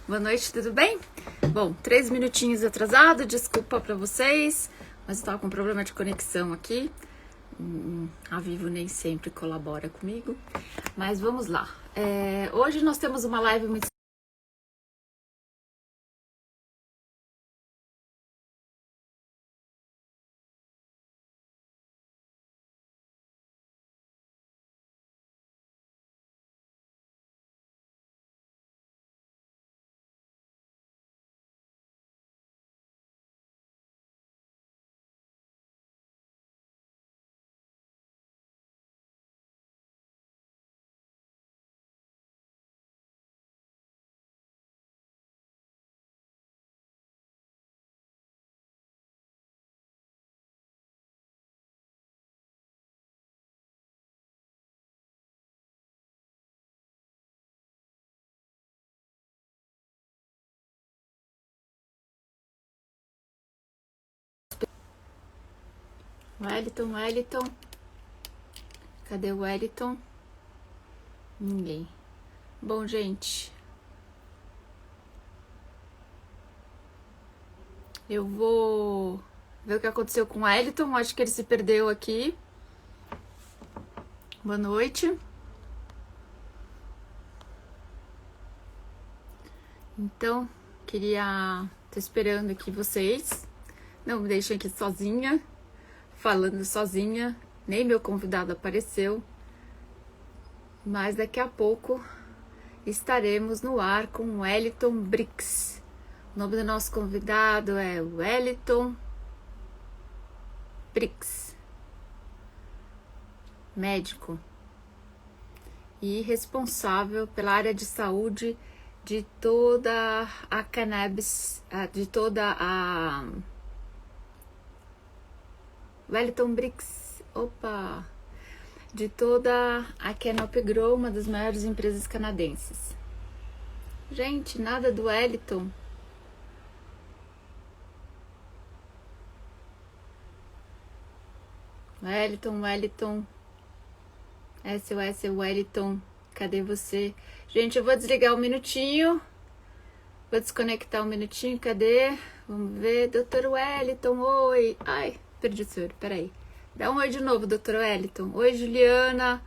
Boa noite, tudo bem? Bom, 3 minutinhos atrasado, desculpa para vocês, mas eu estava com problema de conexão aqui. A Vivo nem sempre colabora comigo, mas vamos lá. Hoje nós temos uma live muito... Wellington. Cadê o Wellington? Ninguém. Bom, gente, eu vou ver o que aconteceu com o Wellington. Acho que ele se perdeu aqui. Boa noite. Então, tô esperando aqui vocês. Não me deixem aqui sozinha, falando sozinha. Nem meu convidado apareceu. Mas daqui a pouco estaremos no ar com o Wellington Brix. O nome do nosso convidado é Wellington Brix, médico e responsável pela área de saúde de toda a cannabis, Wellington Brix, de toda a Canopy Grow, uma das maiores empresas canadenses. Gente, nada do Wellington. Wellington, SOS Wellington, cadê você? Gente, eu vou desligar um minutinho, vou desconectar um minutinho, cadê? Vamos ver, Dr. Wellington, oi. Ai, perdi o senhor, peraí. Dá um oi de novo, Dr. Wellington. Oi, Juliana.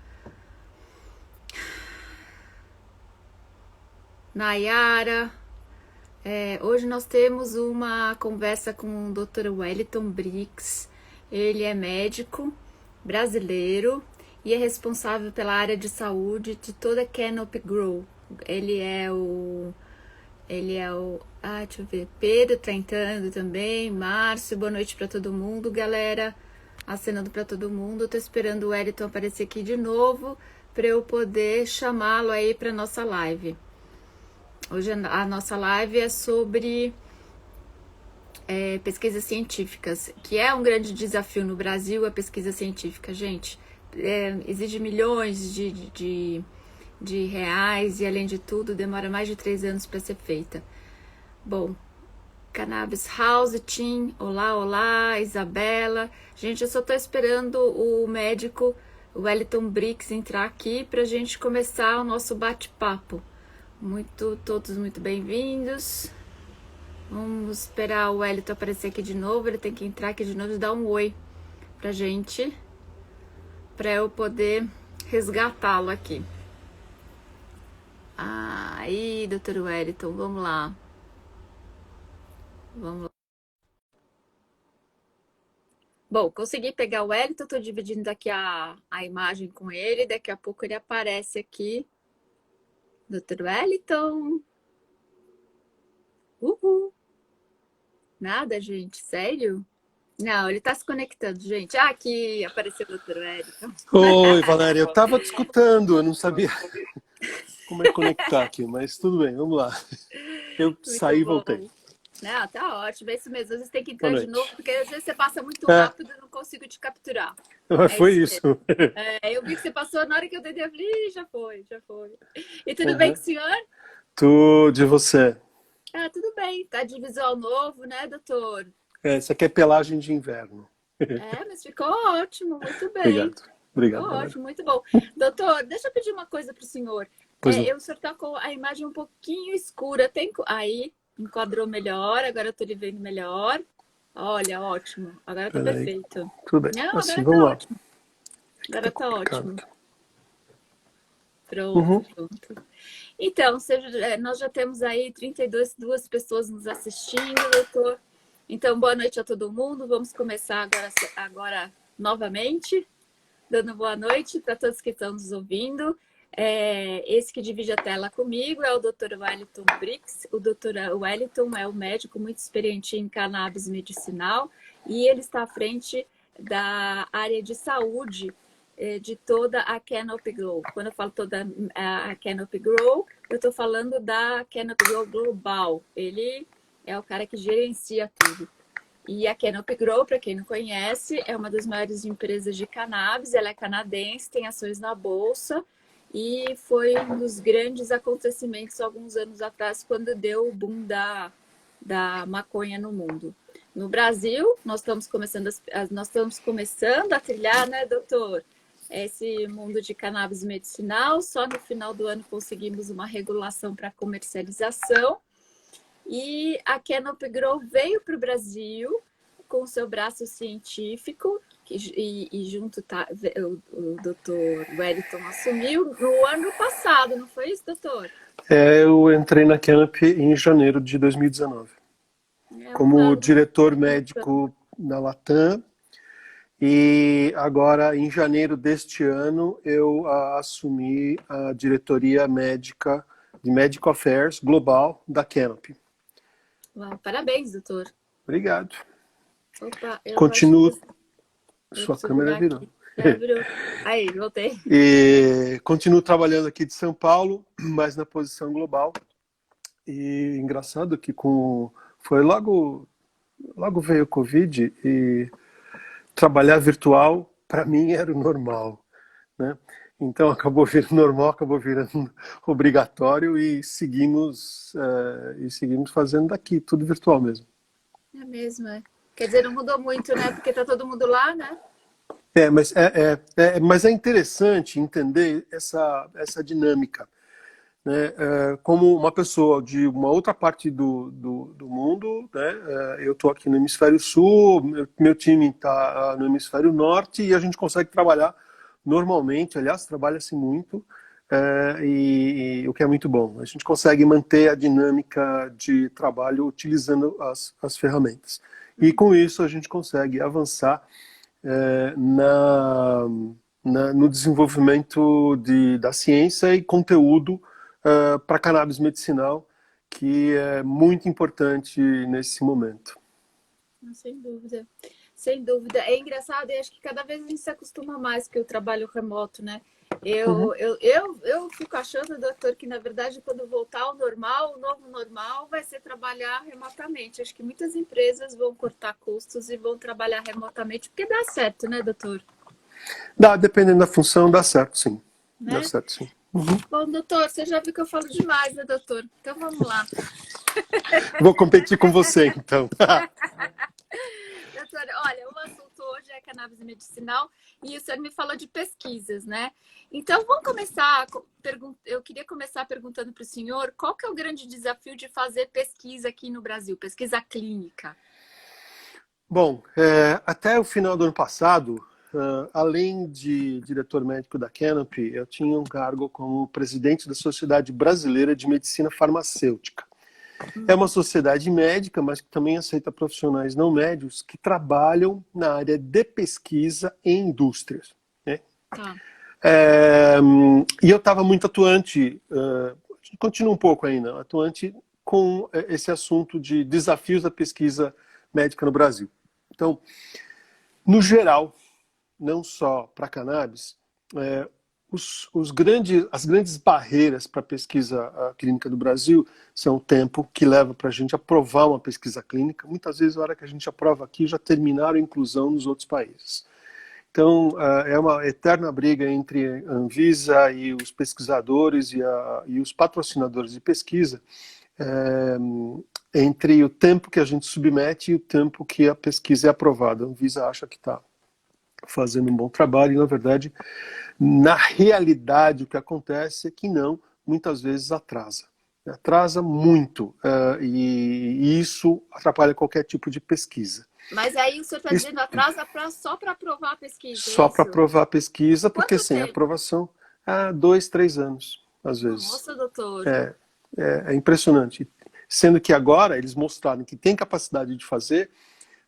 Nayara. Hoje nós temos uma conversa com o Dr. Wellington Brix. Ele é médico brasileiro e é responsável pela área de saúde de toda a Canopy Grow. Ele é o... deixa eu ver. Pedro tá entrando também. Márcio, boa noite para todo mundo, galera. Acenando para todo mundo. Eu tô esperando o Wellington aparecer aqui de novo para eu poder chamá-lo aí para nossa live. Hoje a nossa live é sobre pesquisas científicas, que é um grande desafio no Brasil, a pesquisa científica, gente. Exige milhões de reais e, além de tudo, demora mais de 3 anos para ser feita. Bom, Cannabis House Team, olá, Isabela. Gente, eu só tô esperando o médico Wellington Brix entrar aqui pra gente começar o nosso bate-papo. Todos muito bem-vindos. Vamos esperar o Wellington aparecer aqui de novo. Ele tem que entrar aqui de novo e dar um oi pra gente, pra eu poder resgatá-lo aqui. Aí, Dr. Wellington, vamos lá. Bom, consegui pegar o Wellington, tô dividindo aqui a imagem com ele. Daqui a pouco ele aparece aqui. Dr. Wellington. Uhul. Nada, gente, sério? Não, ele tá se conectando, gente. Aqui apareceu o Dr. Wellington. Oi, Valéria, eu estava te escutando, eu não sabia como é conectar aqui, mas tudo bem, vamos lá. Eu saí e voltei. Não, tá ótimo, é isso mesmo. Às vezes tem que entrar Boa de noite. novo, porque às vezes você passa muito rápido e eu não consigo te capturar. Mas foi isso. Eu vi que você passou na hora que eu tentei, eu falei, já foi. E tudo bem com o senhor? Tudo de você. Tudo bem. Tá de visual novo, né, doutor? Essa aqui é pelagem de inverno. Mas ficou ótimo, muito bem. Obrigado. Ficou ótimo, muito bom. Doutor, deixa eu pedir uma coisa pro senhor. Pois não. O senhor tá com a imagem um pouquinho escura. Aí, enquadrou melhor, agora eu tô lhe vendo melhor. Olha, ótimo. Agora tá Peraí. perfeito. Tudo bem. Não, Assim, agora vamos tá lá. ótimo. Tá Agora tá complicado. ótimo. Pronto, Uhum. pronto. Então, nós já temos aí 32 pessoas nos assistindo, doutor. Então, boa noite a todo mundo. Vamos começar agora novamente, dando boa noite para todos que estão nos ouvindo. Esse que divide a tela comigo é o Dr. Wellington Brix. O Dr. Wellington é um médico muito experiente em cannabis medicinal e ele está à frente da área de saúde de toda a Canopy Grow. Quando eu falo toda a Canopy Grow, eu estou falando da Canopy Grow Global. Ele é o cara que gerencia tudo. E a Canopy Grow, para quem não conhece, é uma das maiores empresas de cannabis. Ela é canadense, tem ações na bolsa e foi um dos grandes acontecimentos alguns anos atrás, quando deu o boom da maconha no mundo. No Brasil, nós estamos começando a trilhar, né, doutor? Esse mundo de cannabis medicinal. Só no final do ano conseguimos uma regulação para comercialização. E a Canopy Grow veio para o Brasil com o seu braço científico, e junto o doutor Wellington assumiu no ano passado, não foi isso, doutor? Eu entrei na Canopy em janeiro de 2019, como diretor médico na Latam. E agora, em janeiro deste ano, eu assumi a diretoria médica de Medical Affairs Global da Canopy. Uau, parabéns, doutor. Obrigado. Opa, Continuo. Sua câmera virou. Virou. Aí, voltei. E continuo trabalhando aqui de São Paulo, mas na posição global. E engraçado que foi logo veio o Covid e trabalhar virtual, para mim, era o normal, né? Então, acabou virando normal, acabou virando obrigatório e seguimos fazendo daqui, tudo virtual mesmo. É mesmo, é. Quer dizer, não mudou muito, né? Porque tá todo mundo lá, né? Mas é interessante entender essa dinâmica, né? Como uma pessoa de uma outra parte do mundo, né? Eu estou aqui no hemisfério sul, meu time está no hemisfério norte e a gente consegue trabalhar normalmente, aliás, trabalha-se muito, e o que é muito bom. A gente consegue manter a dinâmica de trabalho utilizando as ferramentas. E com isso a gente consegue avançar no desenvolvimento da ciência e conteúdo para cannabis medicinal, que é muito importante nesse momento. Sem dúvida. Sem dúvida. É engraçado e acho que cada vez a gente se acostuma mais com o trabalho remoto, né? Eu fico achando, doutor, que na verdade quando voltar ao normal, o novo normal vai ser trabalhar remotamente. Acho que muitas empresas vão cortar custos e vão trabalhar remotamente, porque dá certo, né, doutor? Dependendo da função, dá certo, sim. Né? Dá certo, sim. Bom, doutor, você já viu que eu falo demais, né, doutor? Então vamos lá. Vou competir com você, então. Doutor, olha, o assunto hoje é cannabis medicinal e o senhor me falou de pesquisas, né? Então, vamos começar. Eu queria começar perguntando para o senhor qual que é o grande desafio de fazer pesquisa aqui no Brasil, pesquisa clínica? Bom, até o final do ano passado, além de diretor médico da Canopy, eu tinha um cargo como presidente da Sociedade Brasileira de Medicina Farmacêutica. É uma sociedade médica, mas que também aceita profissionais não médicos que trabalham na área de pesquisa em indústrias, né? E eu estava muito atuante, continua um pouco ainda, atuante com esse assunto de desafios da pesquisa médica no Brasil. Então, no geral, não só para cannabis, as grandes barreiras para a pesquisa clínica do Brasil são o tempo que leva para a gente aprovar uma pesquisa clínica. Muitas vezes, a hora que a gente aprova aqui, já terminaram a inclusão nos outros países. Então, é uma eterna briga entre a Anvisa e os pesquisadores e os patrocinadores de pesquisa, entre o tempo que a gente submete e o tempo que a pesquisa é aprovada. A Anvisa acha que está fazendo um bom trabalho e, na verdade, na realidade, o que acontece é que não, muitas vezes atrasa. Atrasa muito, e isso atrapalha qualquer tipo de pesquisa. Mas aí o senhor está Isso, dizendo atrasa só para aprovar a pesquisa, é só para isso? aprovar a pesquisa, porque Quanto sem tempo? aprovação, 2, 3 anos, às vezes. Nossa, doutor. É impressionante. Sendo que agora eles mostraram que tem capacidade de fazer.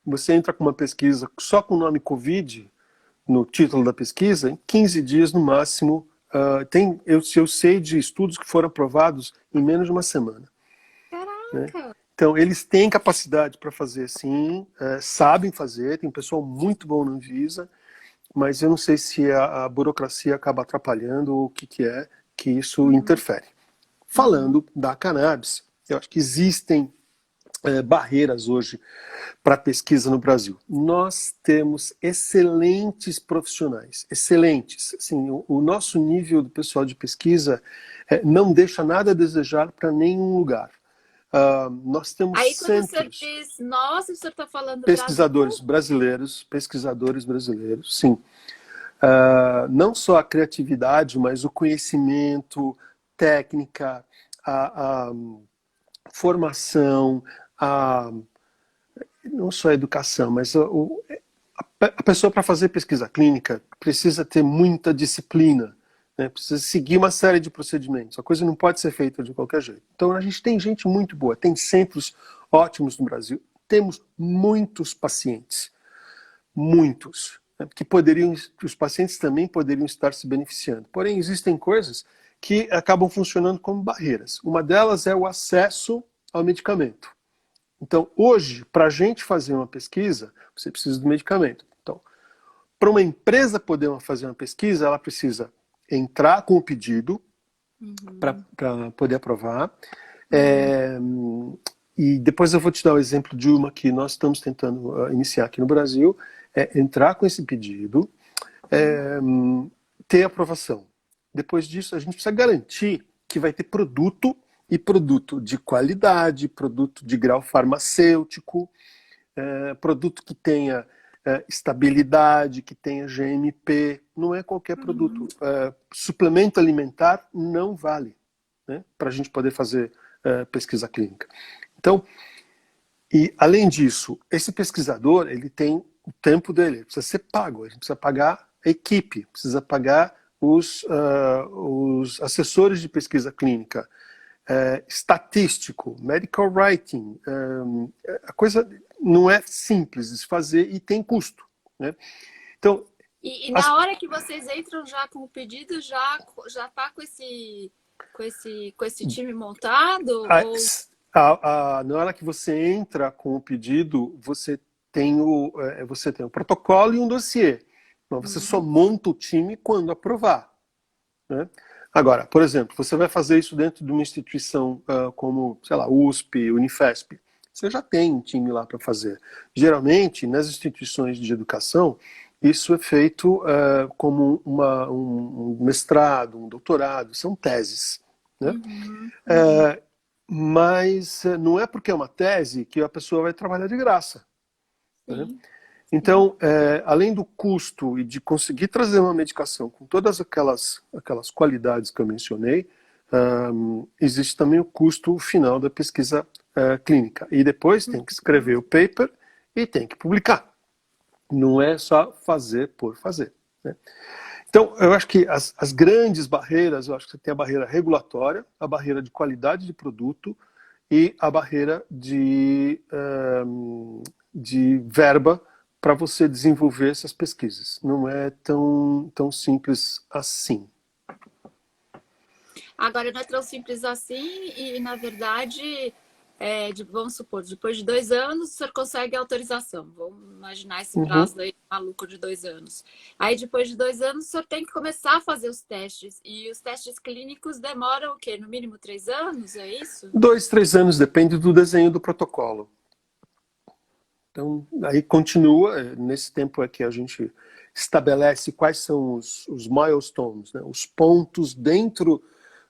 Você entra com uma pesquisa só com o nome Covid no título da pesquisa, em 15 dias no máximo. Eu sei de estudos que foram aprovados em menos de uma semana. Né? Caraca! Então, eles têm capacidade para fazer sim, sabem fazer, tem um pessoal muito bom na Anvisa, mas eu não sei se a burocracia acaba atrapalhando ou o que é que isso interfere. Falando da cannabis, eu acho que existem barreiras hoje para pesquisa no Brasil. Nós temos excelentes profissionais, excelentes. Assim, o nosso nível do pessoal de pesquisa não deixa nada a desejar para nenhum lugar. Nós temos Aí quando o senhor centros, diz, nossa, o senhor está falando Brasil? pesquisadores brasileiros, sim. Não só a criatividade, mas o conhecimento, técnica, a formação, não só a educação, mas a pessoa para fazer pesquisa clínica precisa ter muita disciplina, né? Precisa seguir uma série de procedimentos. A coisa não pode ser feita de qualquer jeito. Então a gente tem gente muito boa, tem centros ótimos no Brasil, temos muitos pacientes, muitos, né? Que os pacientes também poderiam estar se beneficiando. Porém, existem coisas que acabam funcionando como barreiras. Uma delas é o acesso ao medicamento. Então, hoje, para a gente fazer uma pesquisa, você precisa do medicamento. Então, para uma empresa poder fazer uma pesquisa, ela precisa entrar com o pedido para poder aprovar. E depois eu vou te dar o exemplo de uma que nós estamos tentando iniciar aqui no Brasil. Entrar com esse pedido, ter aprovação. Depois disso, a gente precisa garantir que vai ter produto, e produto de qualidade, produto de grau farmacêutico, produto que tenha estabilidade, que tenha GMP, não é qualquer produto. Suplemento alimentar não vale, né, para a gente poder fazer pesquisa clínica. Então, e além disso, esse pesquisador, ele tem o tempo dele, ele precisa ser pago, a gente precisa pagar a equipe, precisa pagar os assessores de pesquisa clínica, estatístico, medical writing, a coisa não é simples de se fazer e tem custo, né? Então, e na hora que vocês entram já com o pedido, já tá com esse time montado? Na hora que você entra com o pedido, você tem o protocolo e um dossiê. Então, você só monta o time quando aprovar, né? Agora, por exemplo, você vai fazer isso dentro de uma instituição como, sei lá, USP, Unifesp. Você já tem um time lá para fazer. Geralmente, nas instituições de educação, isso é feito como um mestrado, um doutorado, são teses, né? Mas não é porque é uma tese que a pessoa vai trabalhar de graça, né? Então, além do custo e de conseguir trazer uma medicação com todas aquelas qualidades que eu mencionei, existe também o custo final da pesquisa clínica. E depois tem que escrever o paper e tem que publicar. Não é só fazer por fazer, né? Então, eu acho que as grandes barreiras, eu acho que você tem a barreira regulatória, a barreira de qualidade de produto e a barreira de verba para você desenvolver essas pesquisas. Não é tão simples assim. Agora, não é tão simples assim e, na verdade, vamos supor, depois de 2 anos, o senhor consegue a autorização. Vamos imaginar esse prazo aí maluco de 2 anos. Aí, depois de 2 anos, o senhor tem que começar a fazer os testes. E os testes clínicos demoram o quê? No mínimo 3 anos, é isso? 2, 3 anos, depende do desenho do protocolo. Então, aí continua, nesse tempo é que a gente estabelece quais são os milestones, né, os pontos dentro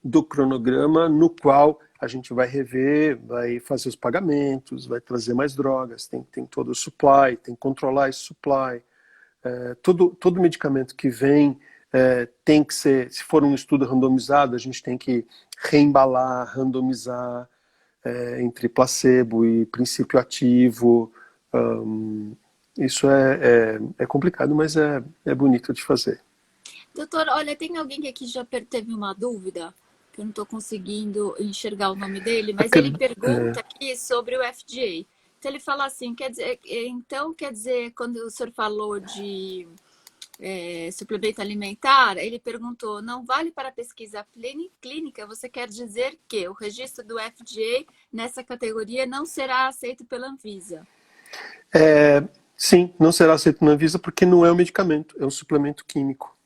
do cronograma no qual a gente vai rever, vai fazer os pagamentos, vai trazer mais drogas, tem todo o supply, tem que controlar esse supply. Todo medicamento que vem tem que ser, se for um estudo randomizado, a gente tem que reembalar, randomizar entre placebo e princípio ativo. Isso é complicado, mas é bonito de fazer. Doutor, olha, tem alguém que aqui já teve uma dúvida, que eu não estou conseguindo enxergar o nome dele, mas ele pergunta aqui sobre o FDA. Então ele fala assim, quer dizer, quando o senhor falou de suplemento alimentar, ele perguntou, não vale para pesquisa clínica, você quer dizer que o registro do FDA nessa categoria não será aceito pela Anvisa? Sim, não será aceito na Anvisa porque não é um medicamento, é um suplemento químico.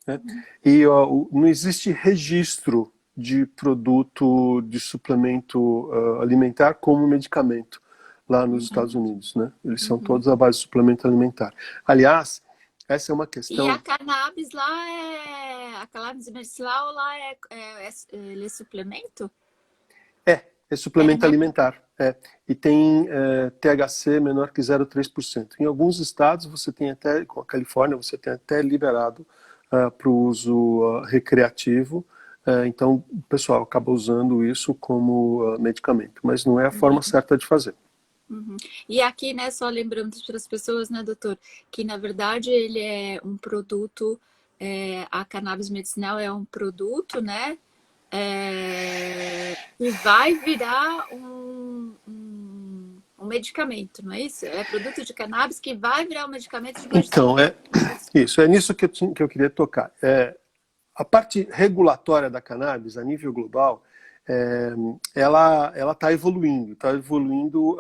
Né? E não existe registro de produto de suplemento alimentar como medicamento lá nos Estados Unidos. Né? Eles são todos à base de suplemento alimentar. Aliás, essa é uma questão... E a cannabis lá a cannabis medicinal lá ele é suplemento? É suplemento Né? alimentar. E tem THC menor que 0,3%. Em alguns estados você tem até, com a Califórnia, você tem até liberado para o uso recreativo. Então o pessoal acaba usando isso como medicamento, mas não é a forma certa de fazer. E aqui, né, só lembrando para as pessoas, né, doutor, que na verdade ele é um produto, a cannabis medicinal é um produto, né, que vai virar um medicamento, não é isso? É produto de cannabis que vai virar um medicamento depois de Então, isso, é nisso que eu queria tocar. A parte regulatória da cannabis, a nível global, ela está evoluindo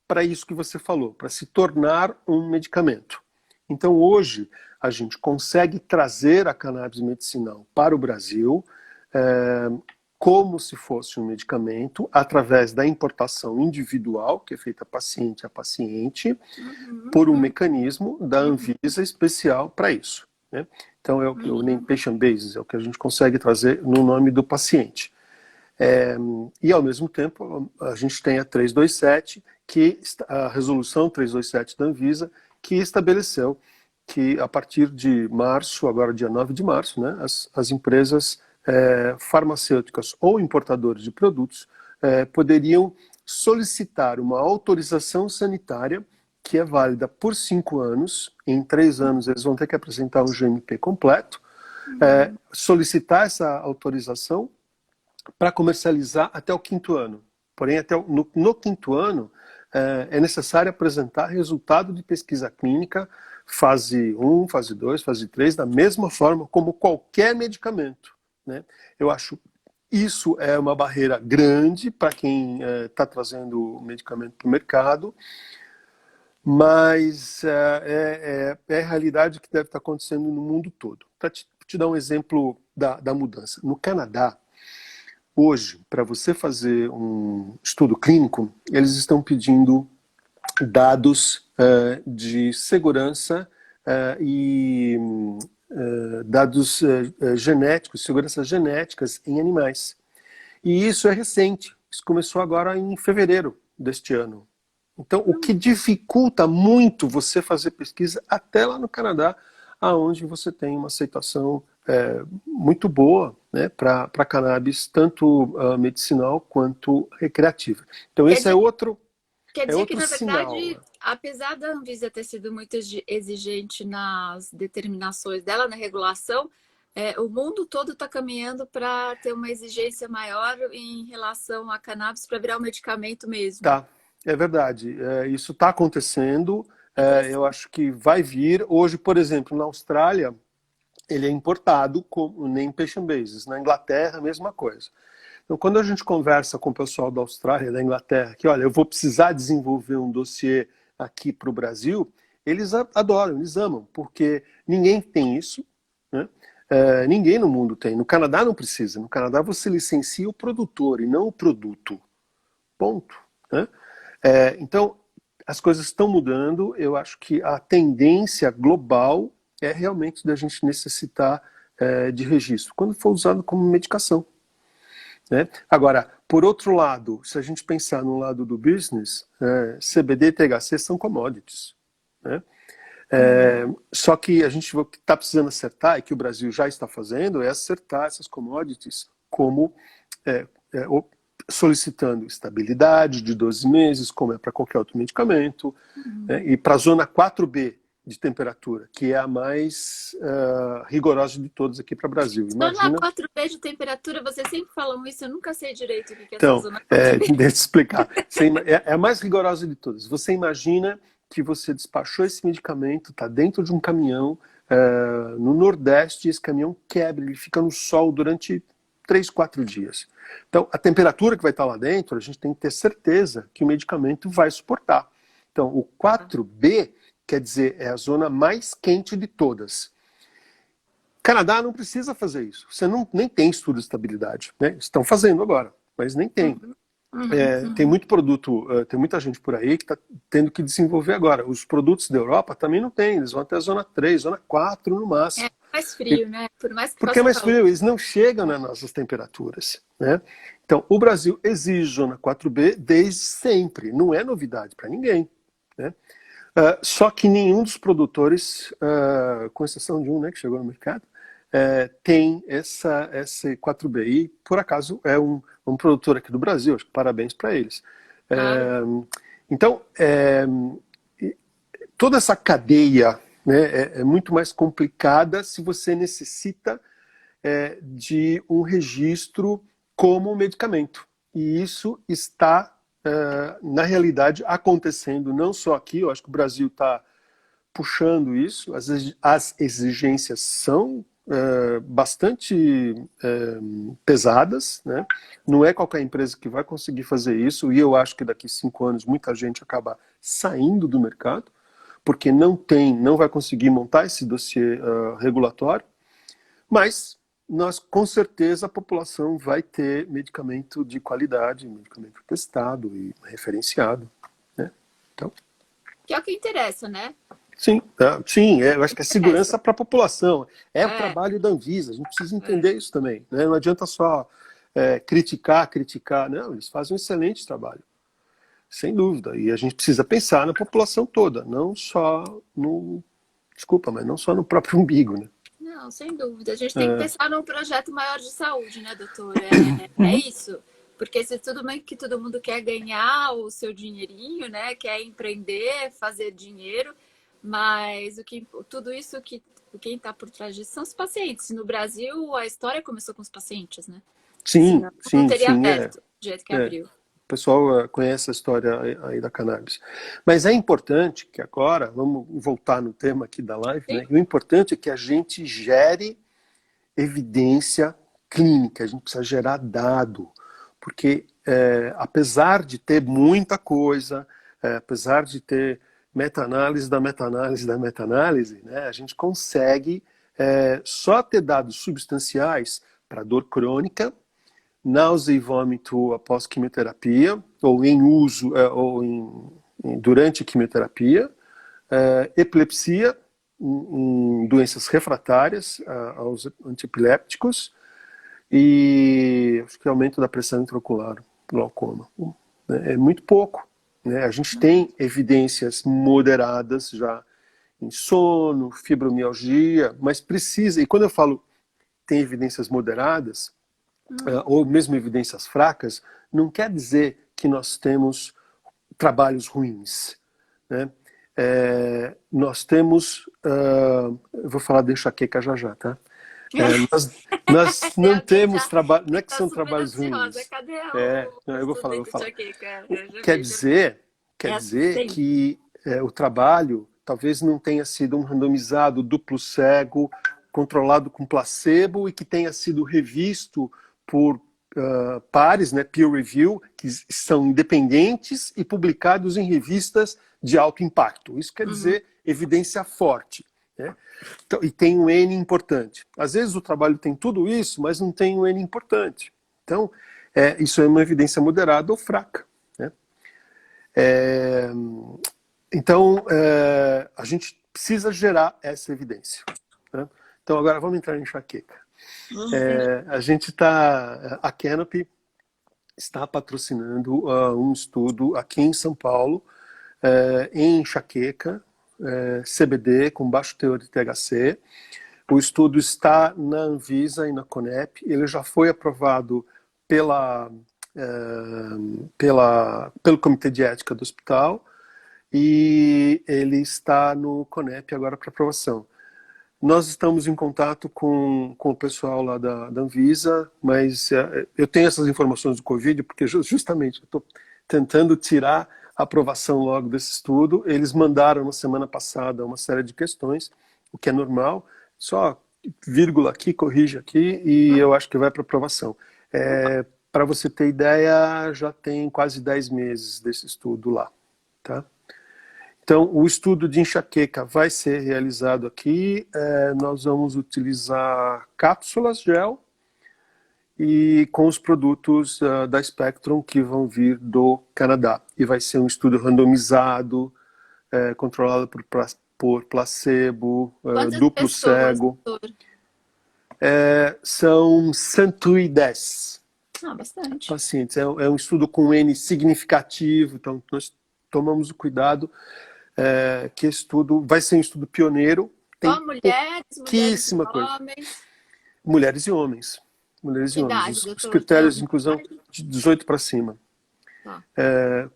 para isso que você falou, para se tornar um medicamento. Então, hoje, a gente consegue trazer a cannabis medicinal para o Brasil como se fosse um medicamento, através da importação individual, que é feita paciente a paciente, por um mecanismo da Anvisa especial para isso. Né? Então, o name patient basis é o que a gente consegue trazer no nome do paciente. E, ao mesmo tempo, a gente tem a 327, a resolução 327 da Anvisa, que estabeleceu que, a partir de março, agora dia 9 de março, né, as empresas farmacêuticas ou importadores de produtos poderiam solicitar uma autorização sanitária que é válida por 5 anos. Em 3 anos eles vão ter que apresentar um GMP completo, solicitar essa autorização para comercializar até o 5º ano. Porém, no 5º ano, é necessário apresentar resultado de pesquisa clínica, fase 1, fase 2, fase 3, da mesma forma como qualquer medicamento. Né? Eu acho isso é uma barreira grande para quem está trazendo o medicamento para o mercado, mas é a realidade que deve estar acontecendo no mundo todo. Para te dar um exemplo da mudança. No Canadá, hoje, para você fazer um estudo clínico, eles estão pedindo dados de segurança e dados genéticos, seguranças genéticas em animais. E isso é recente, isso começou agora em fevereiro deste ano. Então, o que dificulta muito você fazer pesquisa até lá no Canadá, aonde você tem uma aceitação muito boa, né, para cannabis, tanto medicinal quanto recreativa. Então, esse é outro Quer dizer que, outro na sinal. verdade, apesar da Anvisa ter sido muito exigente nas determinações dela, na regulação, o mundo todo está caminhando para ter uma exigência maior em relação a cannabis para virar um medicamento mesmo. Tá, é verdade. Isso está acontecendo. Eu acho que vai vir. Hoje, por exemplo, na Austrália, ele é importado como name patient basis. Na Inglaterra, a mesma coisa. Então, quando a gente conversa com o pessoal da Austrália, da Inglaterra, que, olha, eu vou precisar desenvolver um dossiê aqui para o Brasil, eles adoram, eles amam, porque ninguém tem isso, né? Ninguém no mundo tem. No Canadá não precisa. No Canadá você licencia o produtor e não o produto. Ponto. Né? Então, as coisas estão mudando. Eu acho que a tendência global é realmente da gente necessitar de registro, quando for usado como medicação. Né? Agora, por outro lado, se a gente pensar no lado do business, CBD e THC são commodities. Né? Só que a gente o que está precisando acertar, e que o Brasil já está fazendo, é acertar essas commodities como solicitando estabilidade de 12 meses, como é para qualquer outro medicamento, né? E para a zona 4B de temperatura, que é a mais rigorosa de todas aqui para o Brasil. Zona Imagina. 4B de temperatura, vocês sempre falam isso, eu nunca sei direito o que é essa Então, zona 4B. deixa eu explicar. É a mais rigorosa de todas. Você imagina que você despachou esse medicamento, está dentro de um caminhão, no Nordeste, esse caminhão quebra, ele fica no sol durante 3, 4 dias. Então, a temperatura que vai estar lá dentro, a gente tem que ter certeza que o medicamento vai suportar. Então, o 4B, quer dizer, é a zona mais quente de todas. Canadá não precisa fazer isso. Você nem tem estudo de estabilidade, né? Estão fazendo agora, mas nem tem. Tem muito produto, tem muita gente por aí que está tendo que desenvolver agora. Os produtos da Europa também não tem, eles vão até a zona 3, zona 4 no máximo. Mais frio, né? Por mais que Porque é faça mais calor. frio, eles não chegam nas nossas temperaturas, né? Então, o Brasil exige zona 4B desde sempre, não é novidade para ninguém, né? Só que nenhum dos produtores, com exceção de um, né, que chegou no mercado, tem esse 4B. E, por acaso, é um produtor aqui do Brasil, acho que parabéns para eles. Então, toda essa cadeia, né, é muito mais complicada se você necessita de um registro como medicamento. E isso está, na realidade, acontecendo não só aqui, eu acho que o Brasil está puxando isso, as exigências são bastante pesadas, né? Não é qualquer empresa que vai conseguir fazer isso, e eu acho que daqui 5 anos muita gente acaba saindo do mercado, porque não vai conseguir montar esse dossiê regulatório, mas nós, com certeza, a população vai ter medicamento de qualidade, medicamento testado e referenciado, né? Então, Que é o que interessa, né? Sim, eu acho que é segurança para a população. É o trabalho da Anvisa, a gente precisa entender isso também, né? Não adianta só criticar, não, eles fazem um excelente trabalho, sem dúvida. E a gente precisa pensar na população toda, não só mas não só no próprio umbigo, né? Não, sem dúvida. A gente tem que pensar num projeto maior de saúde, né, doutor? É isso. Porque se tudo bem que todo mundo quer ganhar o seu dinheirinho, né? Quer empreender, fazer dinheiro, mas tudo isso quem está por trás disso são os pacientes. No Brasil, a história começou com os pacientes, né? Sim, Não teria sim. aberto do jeito que abriu. O pessoal conhece a história aí da cannabis. Mas é importante que agora, vamos voltar no tema aqui da live, né? O importante é que a gente gere evidência clínica, a gente precisa gerar dado, porque apesar de ter muita coisa, apesar de ter meta-análise da meta-análise da meta-análise, né, a gente consegue só ter dados substanciais para dor crônica, náusea e vômito após quimioterapia, ou em uso, durante a quimioterapia, epilepsia, em doenças refratárias aos antiepiléticos, e acho que aumento da pressão intraocular, glaucoma. É muito pouco, né? A gente tem evidências moderadas já em sono, fibromialgia, mas precisa, e quando eu falo tem evidências moderadas, ou mesmo evidências fracas, não quer dizer que nós temos trabalhos ruins, né? Nós temos, eu vou falar de enxaqueca já, tá? Nós não temos trabalho, não é que são trabalhos ruins. Cadê eu vou falar. enxaqueca? Quer dizer que o trabalho talvez não tenha sido um randomizado duplo cego, controlado com placebo e que tenha sido revisto por pares, né, peer review, que são independentes e publicados em revistas de alto impacto. Isso quer dizer evidência forte, né? Então, e tem um N importante. Às vezes o trabalho tem tudo isso, mas não tem um N importante. Então, isso é uma evidência moderada ou fraca, né? Então, a gente precisa gerar essa evidência, né? Então, agora vamos entrar em enxaqueca. A Canopy está patrocinando um estudo aqui em São Paulo em enxaqueca, CBD com baixo teor de THC. O estudo está na Anvisa e na Conep. Ele já foi aprovado pelo Comitê de Ética do hospital e ele está no Conep agora para aprovação. Nós estamos em contato com o pessoal lá da Anvisa, mas eu tenho essas informações do Covid porque justamente eu estou tentando tirar a aprovação logo desse estudo. Eles mandaram na semana passada uma série de questões, o que é normal, só vírgula aqui, corrige aqui, e eu acho que vai para aprovação. Para você ter ideia, já tem quase 10 meses desse estudo lá. Tá? Então, o estudo de enxaqueca vai ser realizado aqui. Nós vamos utilizar cápsulas gel e com os produtos da Spectrum que vão vir do Canadá. E vai ser um estudo randomizado, controlado por placebo, duplo pessoas, cego. doutor? São 110 Bastante. pacientes. É um estudo com N significativo, então nós tomamos o cuidado que esse estudo vai ser um estudo pioneiro. Tem Só mulheres e homens. Mulheres e homens. Mulheres e homens. Idade, Os doutor? critérios de inclusão de 18 para cima. Tá.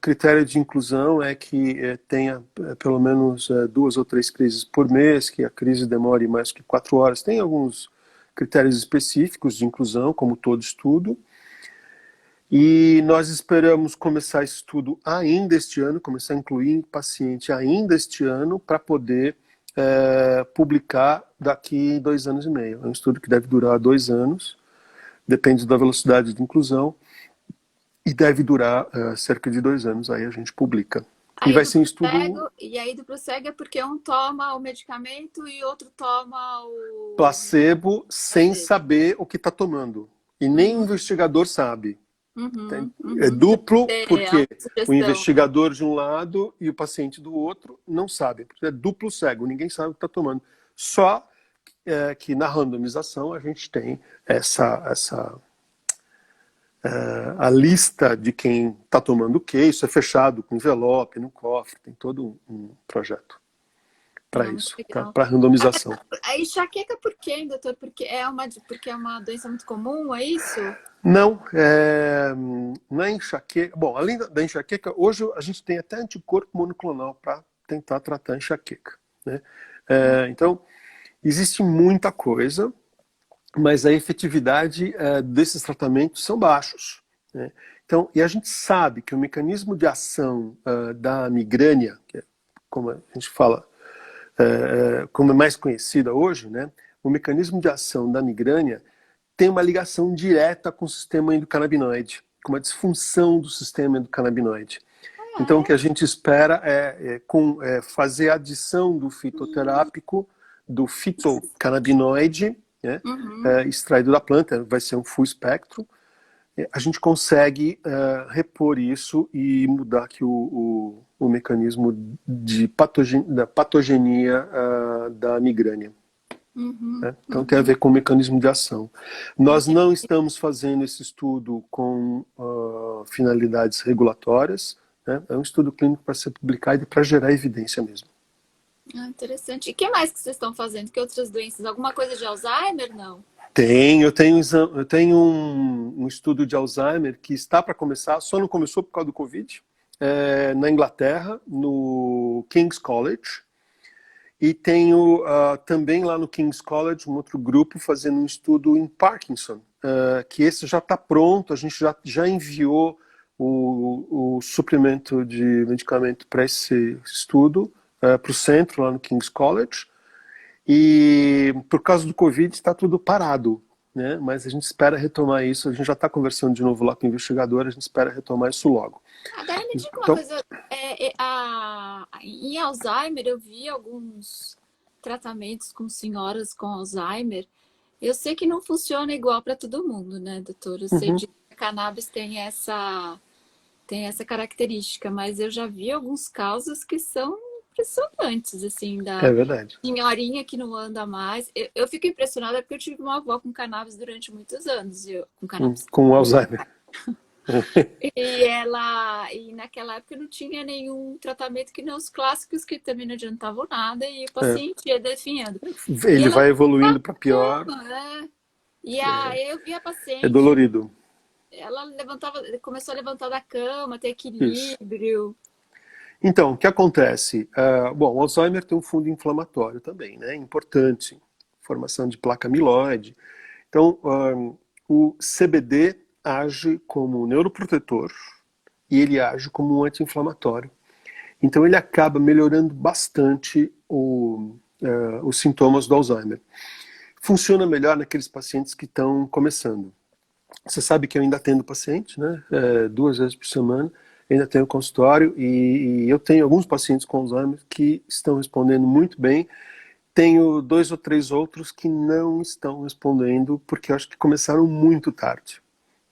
Critério de inclusão é que tenha pelo menos 2 ou 3 crises por mês, que a crise demore mais que 4 horas. Tem alguns critérios específicos de inclusão, como todo estudo. E nós esperamos começar esse estudo ainda este ano, começar a incluir paciente ainda este ano, para poder publicar daqui 2 anos e meio. É um estudo que deve durar 2 anos, depende da velocidade de inclusão, e deve durar cerca de 2 anos, aí a gente publica. Aí e vai ser um estudo... E aí duplo cego é porque um toma o medicamento e outro toma o... placebo sem saber o que está tomando. E nem o investigador sabe. É duplo porque o investigador de um lado e o paciente do outro não sabem. É duplo cego, ninguém sabe o que está tomando. Só que na randomização a gente tem a lista de quem está tomando o que. Isso é fechado com envelope, no cofre, tem todo um projeto para isso, para randomização. A enxaqueca por quê, doutor? Porque é uma doença muito comum, é isso? Não, na enxaqueca... Bom, além da enxaqueca, hoje a gente tem até anticorpo monoclonal para tentar tratar a enxaqueca. Né? Então, existe muita coisa, mas a efetividade desses tratamentos são baixos. Né? Então, e a gente sabe que o mecanismo de ação da migrânia, que é, como a gente fala, como é mais conhecida hoje, né? O mecanismo de ação da migrânia tem uma ligação direta com o sistema endocannabinoide, com uma disfunção do sistema endocannabinoide. Então, o que a gente espera é fazer a adição do fitoterápico, do fitocannabinoide, né, extraído da planta, vai ser um full espectro. A gente consegue repor isso e mudar aqui o mecanismo da patogenia da migrânia. Então tem a ver com o mecanismo de ação. Nós não estamos fazendo esse estudo com finalidades regulatórias, né? É um estudo clínico para ser publicado e para gerar evidência mesmo. Interessante. E o que mais que vocês estão fazendo? Que outras doenças? Alguma coisa de Alzheimer, não? Eu tenho um estudo de Alzheimer que está para começar, só não começou por causa do Covid, na Inglaterra, no King's College. E tenho também lá no King's College um outro grupo fazendo um estudo em Parkinson, que esse já está pronto, a gente já enviou o suplemento de medicamento para esse estudo, para o centro lá no King's College. E por causa do Covid está tudo parado, né? Mas a gente espera retomar isso, a gente já está conversando de novo lá com o investigador, a gente espera retomar isso logo. Agora me diga uma coisa, em Alzheimer eu vi alguns tratamentos com senhoras com Alzheimer, eu sei que não funciona igual para todo mundo, né, doutor? Eu sei que a cannabis tem essa característica, mas eu já vi alguns casos que são impressionantes, assim, da senhorinha que não anda mais. Eu fico impressionada porque eu tive uma avó com cannabis durante muitos anos. Com Alzheimer. E naquela época não tinha nenhum tratamento que não os clássicos que também não adiantavam nada e o É. paciente ia definhando. E Ele ela vai evoluindo para pior, né? E aí eu vi a é paciente, dolorido. ela levantava, começou a levantar da cama, ter Isso. equilíbrio. Então, o que acontece? Bom, o Alzheimer tem um fundo inflamatório também, né? Importante. Formação de placa amiloide. Então, o CBD age como neuroprotetor e ele age como um anti-inflamatório. Então, ele acaba melhorando bastante os sintomas do Alzheimer. Funciona melhor naqueles pacientes que estão começando. Você sabe que eu ainda atendo paciente, né? 2 vezes por semana, ainda tenho consultório e eu tenho alguns pacientes com Alzheimer que estão respondendo muito bem. Tenho 2 ou 3 outros que não estão respondendo porque eu acho que começaram muito tarde.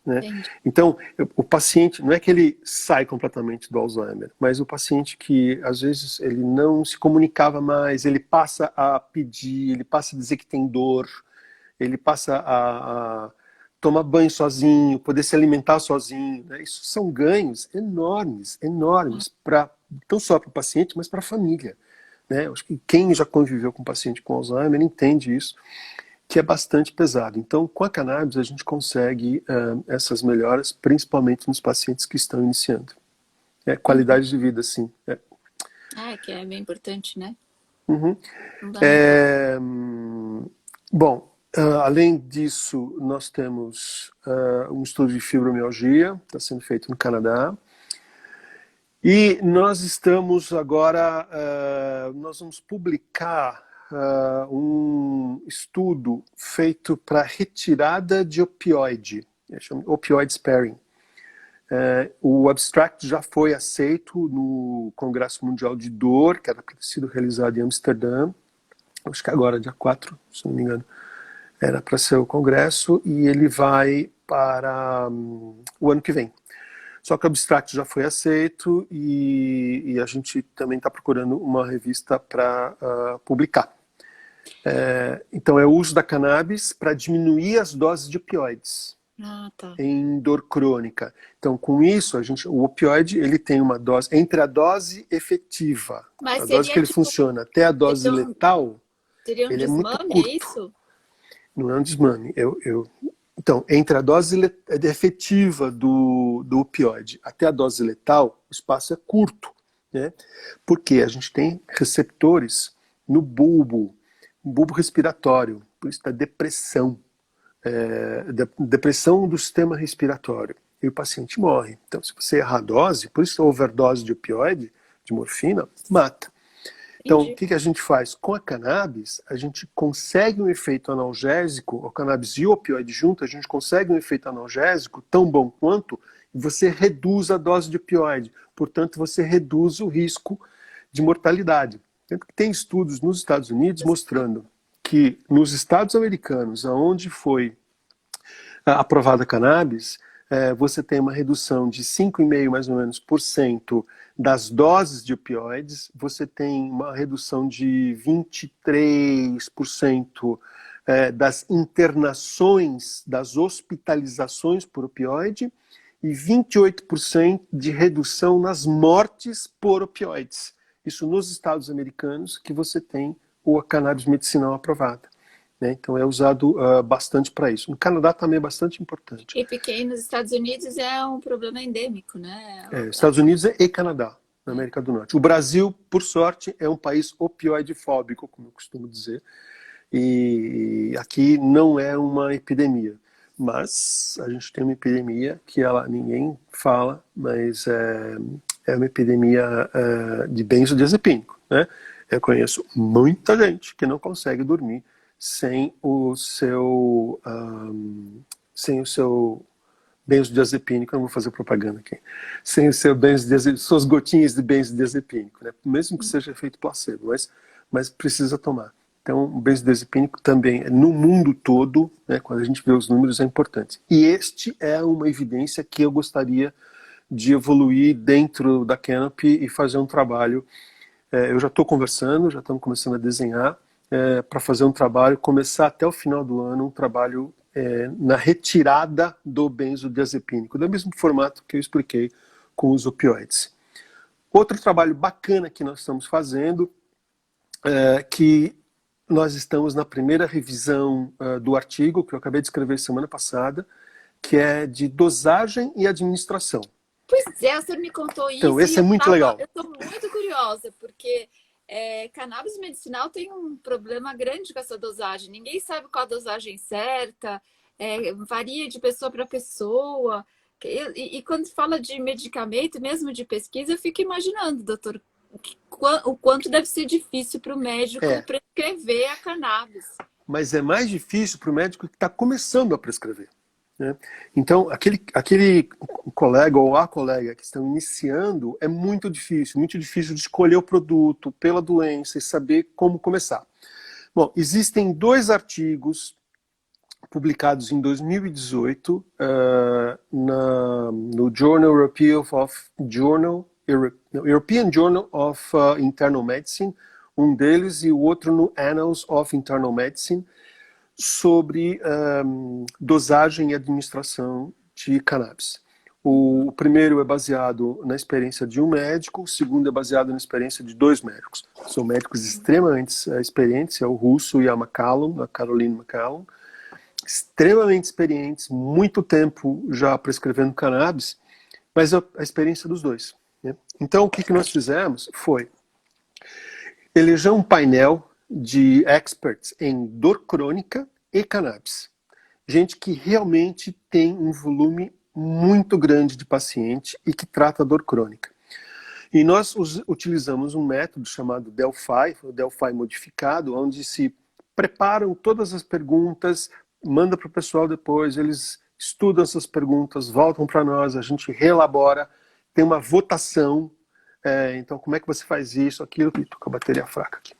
Né? Entendi. Então, o paciente, não é que ele sai completamente do Alzheimer, mas o paciente que às vezes ele não se comunicava mais, ele passa a pedir, ele passa a dizer que tem dor, ele passa a tomar banho sozinho, poder se alimentar sozinho. Né? Isso são ganhos enormes, enormes, não só para o paciente, mas para a família. Né? Acho que quem já conviveu com paciente com Alzheimer entende isso, que é bastante pesado. Então, com a cannabis, a gente consegue essas melhoras, principalmente nos pacientes que estão iniciando. Uhum. Qualidade de vida, sim. Ah, que é bem importante, né? Uhum. Fundamental. É, bom, além disso, nós temos um estudo de fibromialgia, está sendo feito no Canadá. E nós estamos agora, nós vamos publicar um estudo feito para retirada de opioide, chama opioid sparing. O abstract já foi aceito no Congresso Mundial de Dor, que era para ter sido realizado em Amsterdã, acho que agora, dia 4, se não me engano, era para ser o congresso, e ele vai para o ano que vem. Só que o abstract já foi aceito e a gente também está procurando uma revista para publicar. Então é o uso da cannabis para diminuir as doses de opioides Ah, tá. em dor crônica. Então, com isso, o opioide ele tem uma dose, entre a dose efetiva, Mas a dose que seria ele tipo, funciona, até a dose seria um, letal, seria um ele é muito desmame, é curto. isso? Não é um desmame. Então, entre a dose efetiva do opioide até a dose letal, o espaço é curto. Né? Porque a gente tem receptores no bulbo respiratório, por isso da depressão. Depressão do sistema respiratório. E o paciente morre. Então, se você errar a dose, por isso a overdose de opioide, de morfina, mata. Então, o Entendi. que a gente faz? Com a cannabis, a gente consegue um efeito analgésico, a cannabis e o opioide junto, a gente consegue um efeito analgésico tão bom quanto, e você reduz a dose de opioide. Portanto, você reduz o risco de mortalidade. Tem estudos nos Estados Unidos mostrando que nos Estados americanos, onde foi aprovada a cannabis, você tem uma redução de 5,5 mais ou menos por cento das doses de opioides, você tem uma redução de 23% das internações, das hospitalizações por opioide e 28% de redução nas mortes por opioides. Isso nos Estados americanos, que você tem a cannabis medicinal aprovada. Né? Então é usado bastante para isso. No Canadá também é bastante importante. E porque nos Estados Unidos é um problema endêmico, né? Estados Unidos e Canadá, na América do Norte. O Brasil, por sorte, é um país opioidefóbico, como eu costumo dizer, e aqui não é uma epidemia. Mas a gente tem uma epidemia que ninguém fala, mas é uma epidemia de benzodiazepínico. Né? Eu conheço muita gente que não consegue dormir sem o seu benzodiazepínico, eu não vou fazer propaganda aqui, sem o seu suas gotinhas de benzodiazepínico, né? Mesmo que seja efeito placebo, mas precisa tomar. Então, o benzodiazepínico também, no mundo todo, né, quando a gente vê os números, é importante. E este é uma evidência que eu gostaria de evoluir dentro da Canopy e fazer um trabalho. Eu já estou conversando, já estamos começando a desenhar para fazer um trabalho, começar até o final do ano um trabalho na retirada do benzodiazepínico, do mesmo formato que eu expliquei com os opioides. Outro trabalho bacana que nós estamos fazendo, que nós estamos na primeira revisão do artigo que eu acabei de escrever semana passada, que é de dosagem e administração. Pois é, o senhor me contou isso. Então, esse é muito legal. Eu estou muito curiosa, porque cannabis medicinal tem um problema grande com essa dosagem. Ninguém sabe qual a dosagem certa, varia de pessoa para pessoa. E quando fala de medicamento, mesmo de pesquisa, eu fico imaginando, doutor, o quanto deve ser difícil para o médico prescrever a cannabis. Mas é mais difícil para o médico que está começando a prescrever. Né? Então, aquele colega ou a colega que estão iniciando é muito difícil de escolher o produto pela doença e saber como começar. Bom, existem 2 artigos publicados em 2018 no European Journal of Internal Medicine, um deles, e o outro no Annals of Internal Medicine, sobre dosagem e administração de cannabis. O primeiro é baseado na experiência de um médico, o segundo é baseado na experiência de 2 médicos. São médicos extremamente experientes, é o Russo e a Caroline McCallum, extremamente experientes, muito tempo já prescrevendo cannabis, mas a experiência dos 2. Né? Então, o que nós fizemos foi eleger um painel de experts em dor crônica e cannabis. Gente que realmente tem um volume muito grande de paciente e que trata dor crônica. E nós utilizamos um método chamado Delphi, o Delphi modificado, onde se preparam todas as perguntas, manda para o pessoal depois, eles estudam essas perguntas, voltam para nós, a gente reelabora, tem uma votação. Então, como é que você faz isso, aquilo? Estou com a bateria fraca aqui.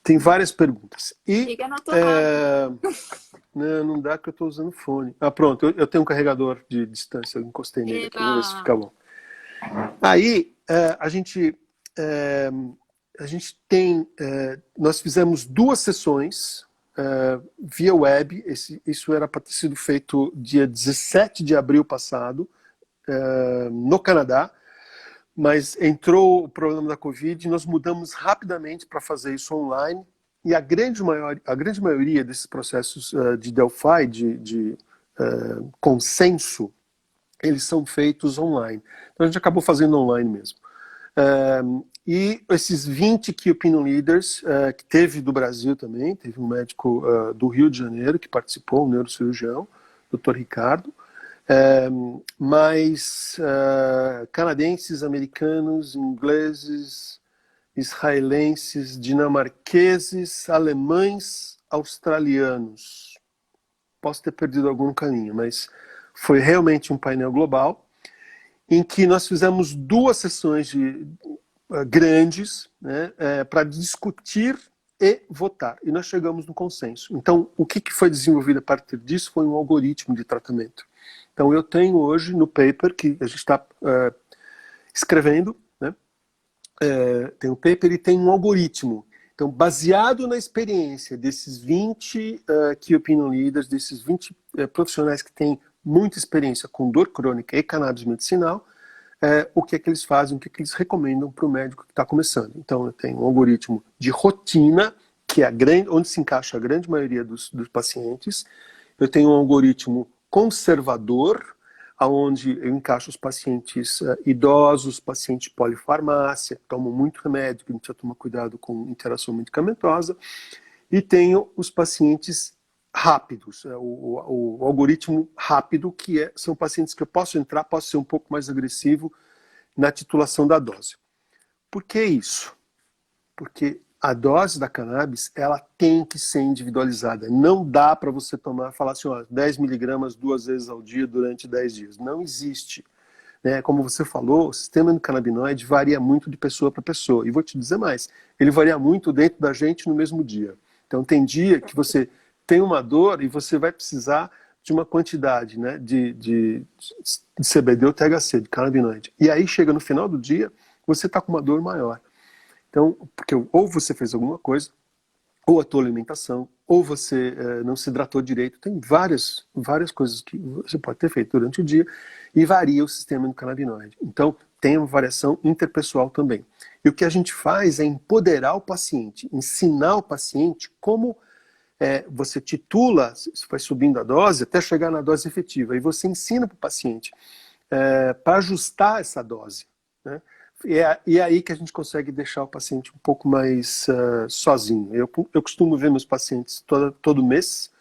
Tem várias perguntas. Liga na tomada. Não dá que eu estou usando fone. Pronto, eu tenho um carregador de distância, eu encostei nele aqui, vamos ver se fica bom. Aí, nós fizemos 2 sessões via web, isso era para ter sido feito dia 17 de abril passado, no Canadá, mas entrou o problema da Covid e nós mudamos rapidamente para fazer isso online, e a grande maioria desses processos de Delphi, de consenso, eles são feitos online. Então a gente acabou fazendo online mesmo. E esses 20 Key Opinion Leaders, que teve do Brasil também, teve um médico do Rio de Janeiro que participou, um neurocirurgião, Dr. Ricardo, mas canadenses, americanos, ingleses, israelenses, dinamarqueses, alemães, australianos. Posso ter perdido algum caminho, mas foi realmente um painel global em que nós fizemos 2 sessões grandes, né, para discutir e votar. E nós chegamos no consenso. Então, o que foi desenvolvido a partir disso foi um algoritmo de tratamento. Então, eu tenho hoje no paper que a gente está escrevendo, né? Tem um paper e tem um algoritmo. Então, baseado na experiência desses 20 Key Opinion Leaders, desses 20 profissionais que têm muita experiência com dor crônica e cannabis medicinal, o que é que eles fazem, o que é que eles recomendam para o médico que está começando. Então, eu tenho um algoritmo de rotina, que é onde se encaixa a grande maioria dos pacientes. Eu tenho um algoritmo conservador, onde eu encaixo os pacientes idosos, pacientes de polifarmácia, que tomam muito remédio, que a gente precisa tomar cuidado com interação medicamentosa, e tenho os pacientes rápidos, o algoritmo rápido, que são pacientes que eu posso entrar, posso ser um pouco mais agressivo na titulação da dose. Por que isso? Porque a dose da cannabis, ela tem que ser individualizada. Não dá para você falar assim, 10 miligramas 2 vezes ao dia durante 10 dias. Não existe. Né? Como você falou, o sistema endocannabinoide varia muito de pessoa para pessoa. E vou te dizer mais, ele varia muito dentro da gente no mesmo dia. Então tem dia que você tem uma dor e você vai precisar de uma quantidade, né, de CBD ou THC, de canabinoide. E aí chega no final do dia, você está com uma dor maior. Então, porque ou você fez alguma coisa, ou a tua alimentação, ou você não se hidratou direito. Tem várias coisas que você pode ter feito durante o dia e varia o sistema endocannabinoide. Então, tem uma variação interpessoal também. E o que a gente faz é empoderar o paciente, ensinar o paciente como você titula, você vai subindo a dose até chegar na dose efetiva. E você ensina para o paciente para ajustar essa dose, né? E é aí que a gente consegue deixar o paciente um pouco mais sozinho. Eu costumo ver meus pacientes todo mês,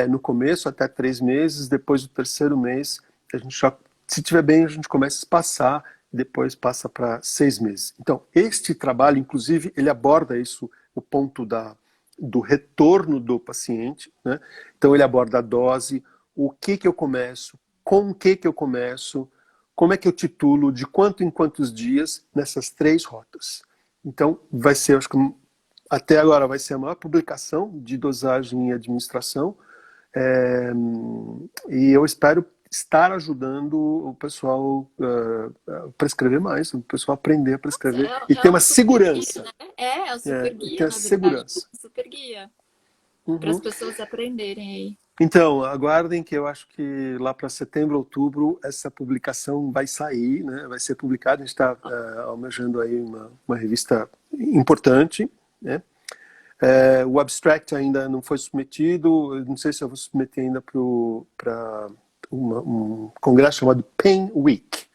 no começo até 3 meses, depois do terceiro mês, a gente já, se tiver bem, a gente começa a espaçar, depois passa para 6 meses. Então, este trabalho, inclusive, ele aborda isso, o ponto do retorno do paciente, né? Então, ele aborda a dose, o que eu começo, com o que eu começo, como é que eu titulo, de quanto em quantos dias, nessas 3 rotas. Então, vai ser, acho que até agora, vai ser a maior publicação de dosagem e administração, e eu espero estar ajudando o pessoal a prescrever mais, o pessoal aprender a prescrever e ter É uma um super guia, segurança. né? É um super E guia, ter a na verdade. segurança. Um super guia para as Uhum. pessoas aprenderem aí. Então, aguardem que eu acho que lá para setembro, outubro, essa publicação vai sair, né? Vai ser publicada. A gente está almejando aí uma revista importante, né? O abstract ainda não foi submetido. Eu não sei se eu vou submeter ainda para um congresso chamado Pain Week,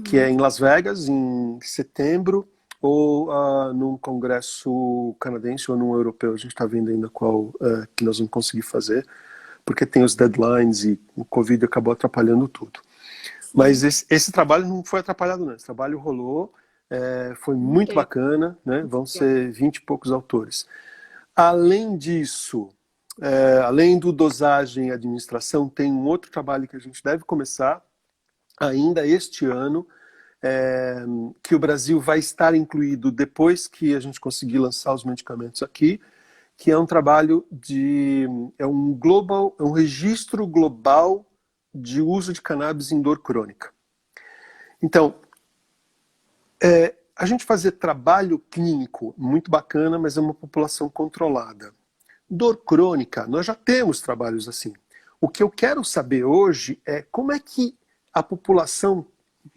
que é em Las Vegas, em setembro, ou num congresso canadense ou num europeu. A gente está vendo ainda qual que nós vamos conseguir fazer, porque tem os deadlines e o Covid acabou atrapalhando tudo. Sim. Mas esse trabalho não foi atrapalhado, não. Esse trabalho rolou, foi muito bacana, né? Vão ser 20 e poucos autores. Além disso, além do dosagem e administração, tem um outro trabalho que a gente deve começar ainda este ano, que o Brasil vai estar incluído depois que a gente conseguir lançar os medicamentos aqui, que é um trabalho é um registro global de uso de cannabis em dor crônica. Então, a gente fazer trabalho clínico muito bacana, mas é uma população controlada. Dor crônica, nós já temos trabalhos assim. O que eu quero saber hoje é como é que a população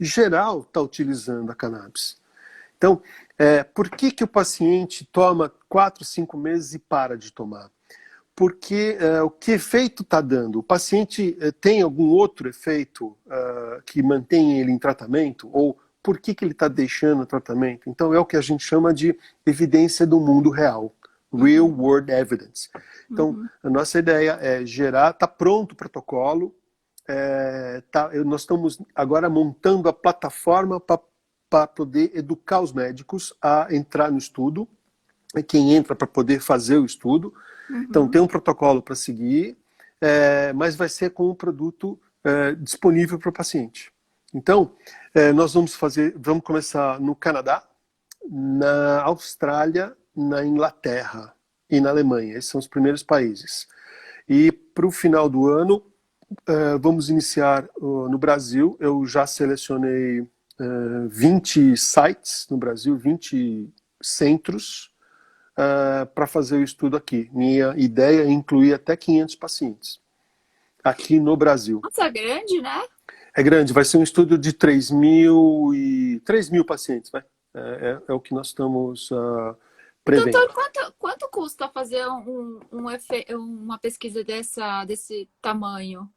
geral está utilizando a cannabis. Então, por que o paciente toma 4, 5 meses e para de tomar? Porque o que efeito está dando? O paciente tem algum outro efeito que mantém ele em tratamento? Ou por que ele está deixando o tratamento? Então, é o que a gente chama de evidência do mundo real. Real World Evidence. Então, a nossa ideia é gerar, está pronto o protocolo, nós estamos agora montando a plataforma para poder educar os médicos a entrar no estudo, quem entra para poder fazer o estudo. Então, tem um protocolo para seguir, mas vai ser com um produto disponível para o paciente. Então, nós vamos começar no Canadá, na Austrália, na Inglaterra e na Alemanha. Esses são os primeiros países. E para o final do ano, vamos iniciar no Brasil. Eu já selecionei 20 sites no Brasil, 20 centros para fazer o estudo aqui. Minha ideia é incluir até 500 pacientes aqui no Brasil. Nossa, é grande, né? É grande, vai ser um estudo de 3 mil pacientes, vai. É o que nós estamos prevendo. Doutor, quanto custa fazer uma pesquisa desse tamanho?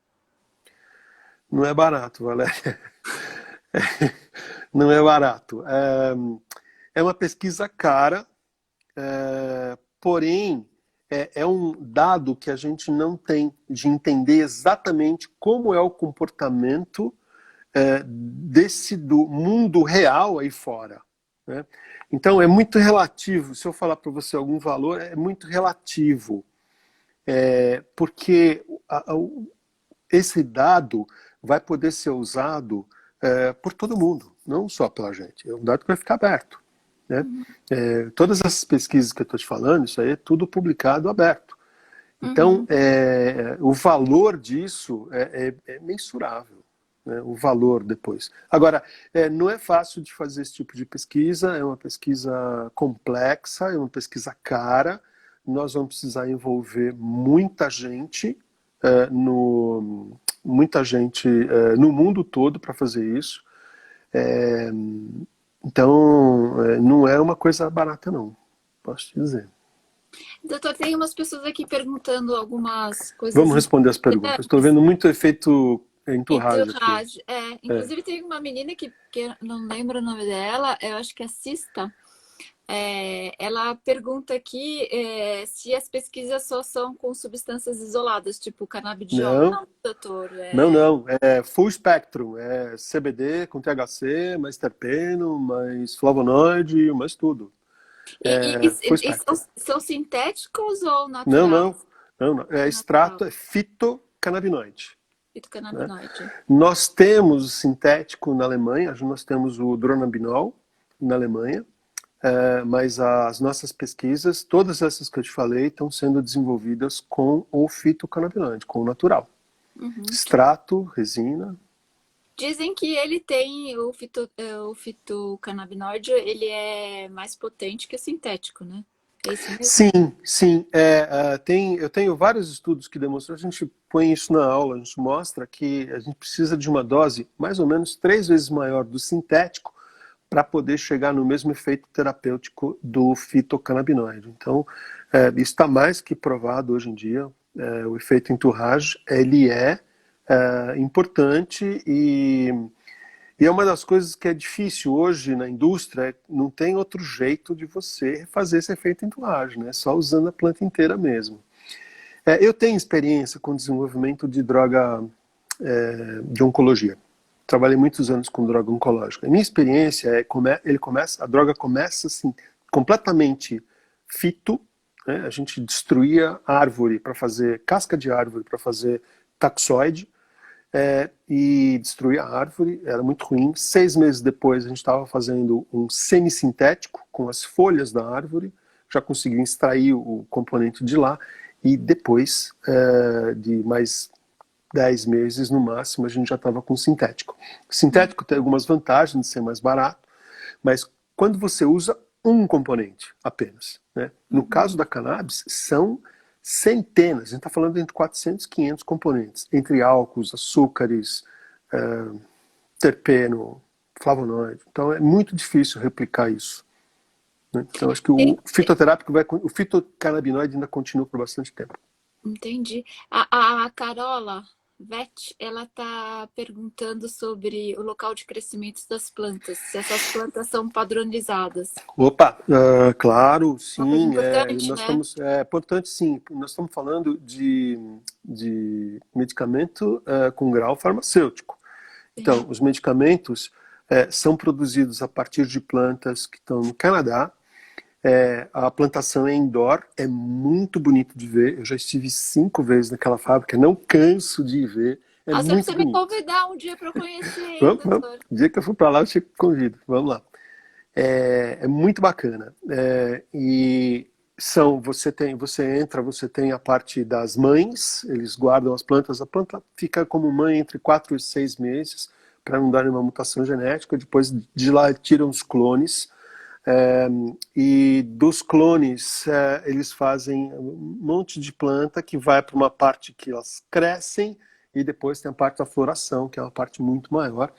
Não é barato, Valéria. Não é barato. É uma pesquisa cara, porém, é um dado que a gente não tem de entender exatamente como é o comportamento do mundo real aí fora, né? Então, é muito relativo. Se eu falar para você algum valor, é muito relativo. Porque esse dado vai poder ser usado por todo mundo, não só pela gente. É um dado que vai ficar aberto, né? Todas essas pesquisas que eu estou te falando, isso aí é tudo publicado aberto. Então, o valor disso é mensurável, né? O valor depois. Agora, não é fácil de fazer esse tipo de pesquisa, é uma pesquisa complexa, é uma pesquisa cara, nós vamos precisar envolver muita gente, muita gente no mundo todo para fazer isso. É, então, não é uma coisa barata, não, posso te dizer. Doutor, tem umas pessoas aqui perguntando algumas coisas Vamos responder as perguntas. Estou importantes. vendo muito efeito entourage aqui. Entourage, É. inclusive tem uma menina que eu não lembro o nome dela, eu acho que é Cista. Ela pergunta aqui se as pesquisas só são com substâncias isoladas, tipo canabidiol. Não, Não, doutor. não. É full spectrum. É CBD com THC, mais terpeno, mais flavonoide, mais tudo. É full spectrum. São sintéticos ou Não, naturais? não. Não. É Natural, extrato, é fitocannabinoide. Né? fitocannabinoide. Nós temos o sintético na Alemanha, nós temos o dronabinol na Alemanha, mas as nossas pesquisas, todas essas que eu te falei, estão sendo desenvolvidas com o fitocannabinoide, com o natural. Uhum. Extrato, resina. Dizem que ele tem o fitocannabinoide, ele é mais potente que o sintético, né? É isso mesmo? Sim. Eu tenho vários estudos que demonstram, a gente põe isso na aula, a gente mostra que a gente precisa de uma dose mais ou menos 3 vezes maior do sintético para poder chegar no mesmo efeito terapêutico do fitocannabinoide. Então, isso está mais que provado hoje em dia. O efeito entourage, ele é importante e é uma das coisas que é difícil hoje na indústria, não tem outro jeito de você fazer esse efeito entourage, né? Só usando a planta inteira mesmo. Eu tenho experiência com desenvolvimento de droga de oncologia. Trabalhei muitos anos com droga oncológica. A minha experiência a droga começa assim, completamente fito, né? A gente destruía árvore para fazer casca de árvore, para fazer taxoide, e destruía a árvore, era muito ruim. 6 meses depois a gente estava fazendo um semissintético com as folhas da árvore, já conseguiu extrair o componente de lá, e depois de mais 10 meses no máximo, a gente já estava com sintético. Sintético tem algumas vantagens de ser mais barato, mas quando você usa um componente apenas, né? No caso da cannabis, são centenas, a gente está falando entre 400 e 500 componentes, entre álcools, açúcares, terpeno, flavonoide. Então é muito difícil replicar isso. Né? Então acho que o fitoterápico o fitocannabinoide ainda continua por bastante tempo. Entendi. A Carola Vett, ela está perguntando sobre o local de crescimento das plantas, se essas plantas são padronizadas. Opa, claro, Uma coisa sim, importante, nós né? estamos, é importante sim, nós estamos falando de medicamento com grau farmacêutico. Sim. Então, os medicamentos são produzidos a partir de plantas que estão no Canadá. A plantação é indoor, é muito bonito de ver. Eu já estive 5 vezes naquela fábrica, não canso de ir ver. É Ah, você muito precisa me bonito. convidar um dia para eu conhecer, hein, Vamos. doutor? O dia que eu for para lá, eu te convido. Vamos lá. É muito bacana. E você tem a parte das mães, eles guardam as plantas, a planta fica como mãe entre 4 e 6 meses, para não dar nenhuma mutação genética, depois de lá tiram os clones, e dos clones eles fazem um monte de planta que vai para uma parte que elas crescem, e depois tem a parte da floração, que é uma parte muito maior,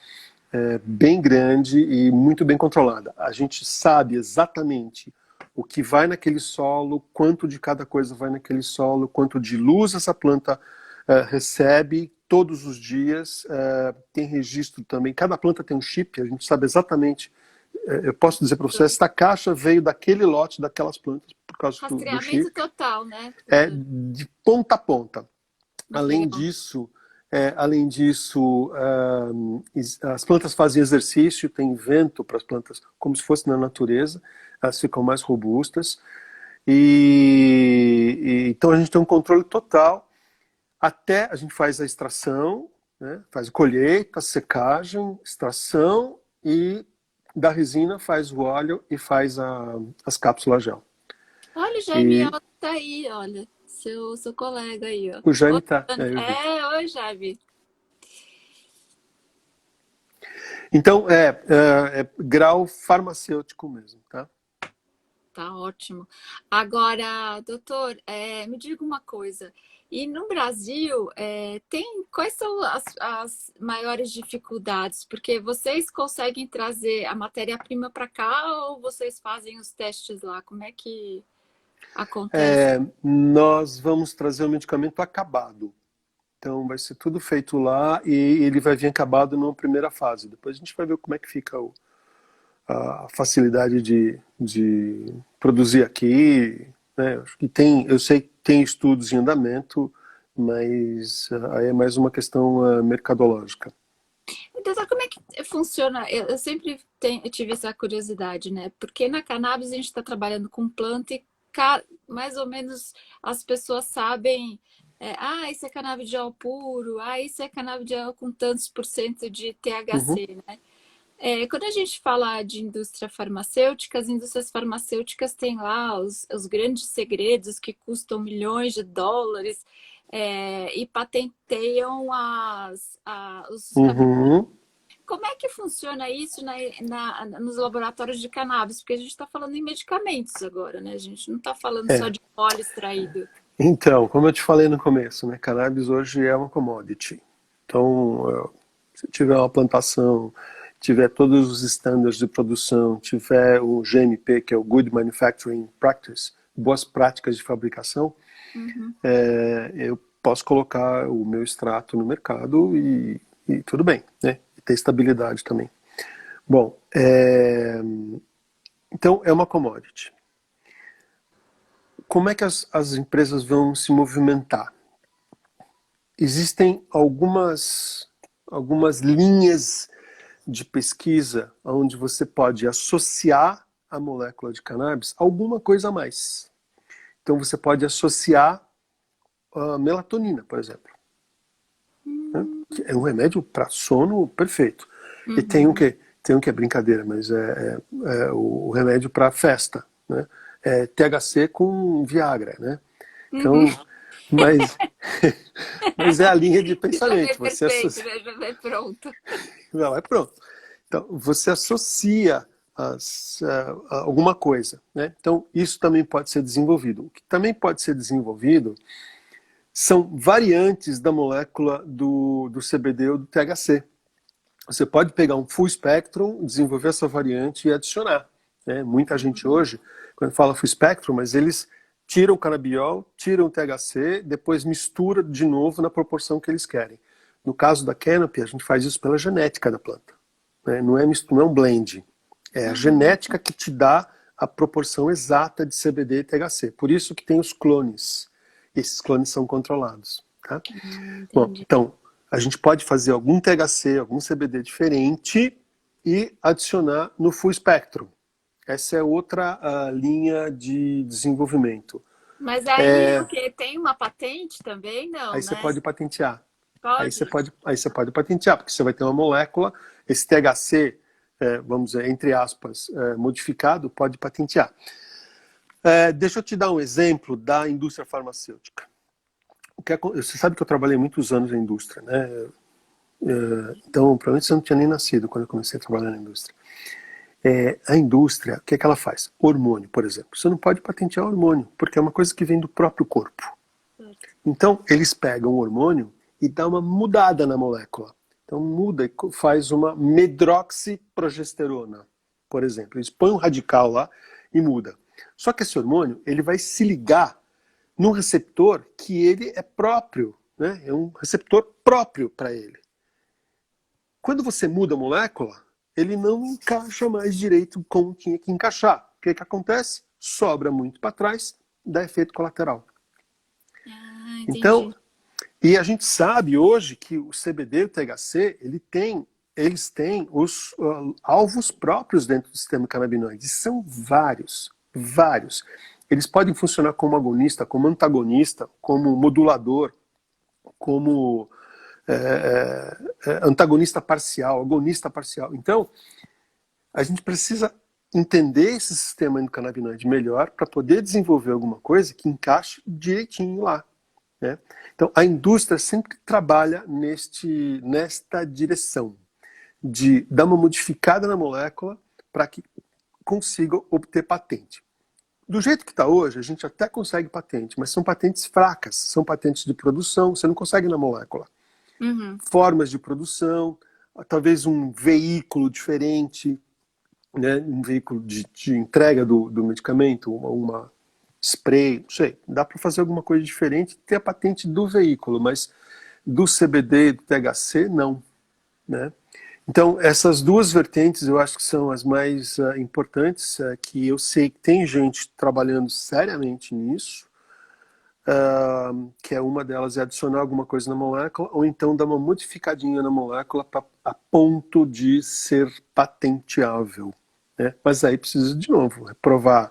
bem grande e muito bem controlada. A gente sabe exatamente o que vai naquele solo, quanto de cada coisa vai naquele solo, quanto de luz essa planta recebe todos os dias. Tem registro também, cada planta tem um chip, a gente sabe exatamente. Eu posso dizer para você, esta caixa veio daquele lote, daquelas plantas, por causa do Rastreamento chip. total, né, É doutor? de ponta a ponta. Muito Além legal. disso, as plantas fazem exercício, tem vento para as plantas, como se fosse na natureza, elas ficam mais robustas. Então a gente tem um controle total, até a gente faz a extração, né, faz a colheita, secagem, extração, e da resina faz o óleo e faz as cápsulas gel. Olha, o Jaime E Otto tá aí, olha. Seu colega aí, ó. o Jaime Oi, tá, Ana. eu vi. Oi, Jaime. Então, é grau farmacêutico mesmo, tá? Tá ótimo. Agora, doutor, me diga uma coisa. E no Brasil, quais são as maiores dificuldades? Porque vocês conseguem trazer a matéria-prima para cá ou vocês fazem os testes lá? Como é que acontece? Nós vamos trazer o medicamento acabado. Então vai ser tudo feito lá e ele vai vir acabado numa primeira fase. Depois a gente vai ver como é que fica a facilidade de produzir aqui, né? Acho que eu sei que tem estudos em andamento, mas aí é mais uma questão mercadológica. Doutor, como é que funciona? Eu sempre eu tive essa curiosidade, né? Porque na cannabis a gente está trabalhando com planta e mais ou menos as pessoas sabem, isso é canabidiol puro, isso é canabidiol com tantos por cento de Uhum, THC, né? Quando a gente fala de indústria farmacêutica, as indústrias farmacêuticas têm lá os grandes segredos que custam milhões de dólares, e patenteiam os uhum. como é que funciona isso nos laboratórios de cannabis? Porque a gente está falando em medicamentos agora, né? A gente não está falando só É. de óleo extraído. Então, como eu te falei no começo, né, cannabis hoje é uma commodity. Então, se tiver uma plantação, tiver todos os estándares de produção, tiver o GMP, que é o Good Manufacturing Practice, boas práticas de fabricação, Uhum. eu posso colocar o meu extrato no mercado e tudo bem, né? E ter estabilidade também. Bom, então é uma commodity. Como é que as empresas vão se movimentar? Existem algumas linhas de pesquisa onde você pode associar a molécula de cannabis a alguma coisa a mais. Então você pode associar a melatonina, por exemplo, né? Que é um remédio para sono perfeito. E tem um Uhum. que é brincadeira, mas é o remédio para festa, né? É THC com Viagra, né? Uhum. Então, mas mas é a linha de Já vem pensamento. Você perfeito, associa, né? Já vem pronto. não, é pronto. Então, você associa a alguma coisa, né? Então, isso também pode ser desenvolvido. O que também pode ser desenvolvido são variantes da molécula do CBD ou do THC. Você pode pegar um full spectrum, desenvolver essa variante e adicionar, né? Muita gente hoje, quando fala full spectrum, mas eles tiram o canabiol, tiram o THC, depois mistura de novo na proporção que eles querem. No caso da Canopy, a gente faz isso pela genética da planta, né? Não é um blend. É a Uhum. genética que te dá a proporção exata de CBD e THC. Por isso que tem os clones. Esses clones são controlados. Tá? Bom, Entendi. então, a gente pode fazer algum THC, algum CBD diferente e adicionar no full spectrum. Essa é outra linha de desenvolvimento. Mas aí o que? Tem uma patente também? Não, Aí você né? pode patentear. Pode? Aí você pode patentear, porque você vai ter uma molécula, esse THC, vamos dizer, entre aspas, modificado, pode patentear. Deixa eu te dar um exemplo da indústria farmacêutica. Você sabe que eu trabalhei muitos anos na indústria, né? Então, provavelmente você não tinha nem nascido quando eu comecei a trabalhar na indústria. A indústria, o que é que ela faz? Hormônio, por exemplo. Você não pode patentear hormônio, porque é uma coisa que vem do próprio corpo. Então, eles pegam o hormônio e dão uma mudada na molécula. Então, muda e faz uma medroxiprogesterona, por exemplo. Eles põem um radical lá e muda. Só que esse hormônio, ele vai se ligar num receptor que ele é próprio, né? É um receptor próprio para ele. Quando você muda a molécula, ele não encaixa mais direito como tinha que encaixar. O que acontece? Sobra muito para trás, dá efeito colateral. Ah, Então, entendi. e a gente sabe hoje que o CBD e o THC, eles têm os alvos próprios dentro do sistema canabinoide. E são vários, vários. Eles podem funcionar como agonista, como antagonista, como modulador, como antagonista parcial, agonista parcial. Então, a gente precisa entender esse sistema endocannabinoide melhor para poder desenvolver alguma coisa que encaixe direitinho lá, né? Então, a indústria sempre trabalha nesta direção de dar uma modificada na molécula para que consiga obter patente. Do jeito que está hoje, a gente até consegue patente, mas são patentes fracas, são patentes de produção, você não consegue na molécula. Uhum. Formas de produção, talvez um veículo diferente, né? Um veículo de entrega do medicamento, uma spray, não sei, dá para fazer alguma coisa diferente, ter a patente do veículo, mas do CBD, do THC, não, né? Então, essas duas vertentes eu acho que são as mais importantes, que eu sei que tem gente trabalhando seriamente nisso, que é uma delas é adicionar alguma coisa na molécula, ou então dar uma modificadinha na molécula a ponto de ser patenteável, né? Mas aí precisa, de novo, provar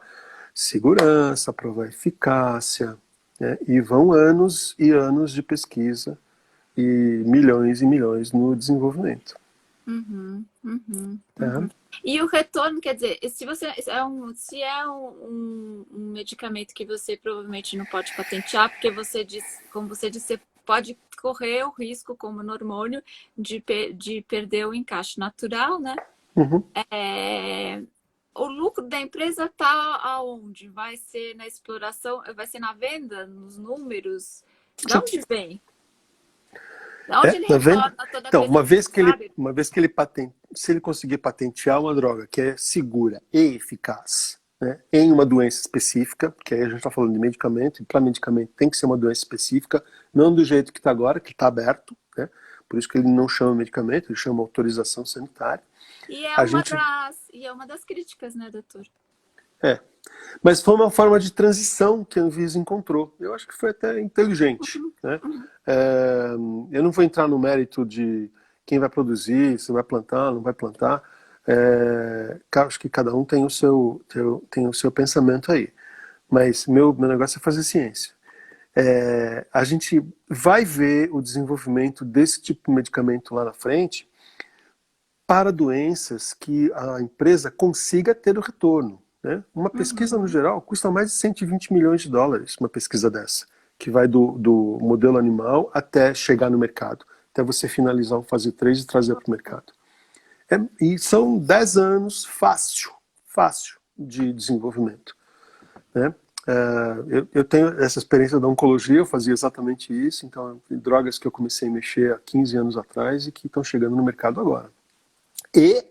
segurança, provar eficácia, né? E vão anos e anos de pesquisa e milhões no desenvolvimento. Uhum, uhum, Tá? uhum. E o retorno, quer dizer, se é um medicamento que você provavelmente não pode patentear, porque você diz, como você disse, você pode correr o risco, como no hormônio, de perder o encaixe natural, né? Uhum. O lucro da empresa está aonde? Vai ser na exploração, vai ser na venda, nos números? Da Sim. onde vem? Da onde ele Tá vendo? retorna toda Então, vez que sabe? uma vez que ele se ele conseguir patentear uma droga que é segura e eficaz, né, em uma doença específica, que aí a gente está falando de medicamento, e para medicamento tem que ser uma doença específica, não do jeito que está agora, que está aberto, né? Por isso que ele não chama medicamento, ele chama autorização sanitária. E é uma das críticas, né, doutor? É. Mas foi uma forma de transição que a Anvisa encontrou. Eu acho que foi até inteligente, né? Eu não vou entrar no mérito de quem vai produzir, se vai plantar, não vai plantar. Acho que cada um tem tem o seu pensamento aí. Mas meu negócio é fazer ciência. A gente vai ver o desenvolvimento desse tipo de medicamento lá na frente para doenças que a empresa consiga ter o retorno, né? Uma pesquisa, no geral, custa mais de 120 milhões de dólares, uma pesquisa dessa, que vai do modelo animal até chegar no mercado, até você finalizar o fase 3 e trazer para o mercado. E são 10 anos fácil de desenvolvimento, né? Eu tenho essa experiência da oncologia, eu fazia exatamente isso, então drogas que eu comecei a mexer há 15 anos atrás e que estão chegando no mercado agora. E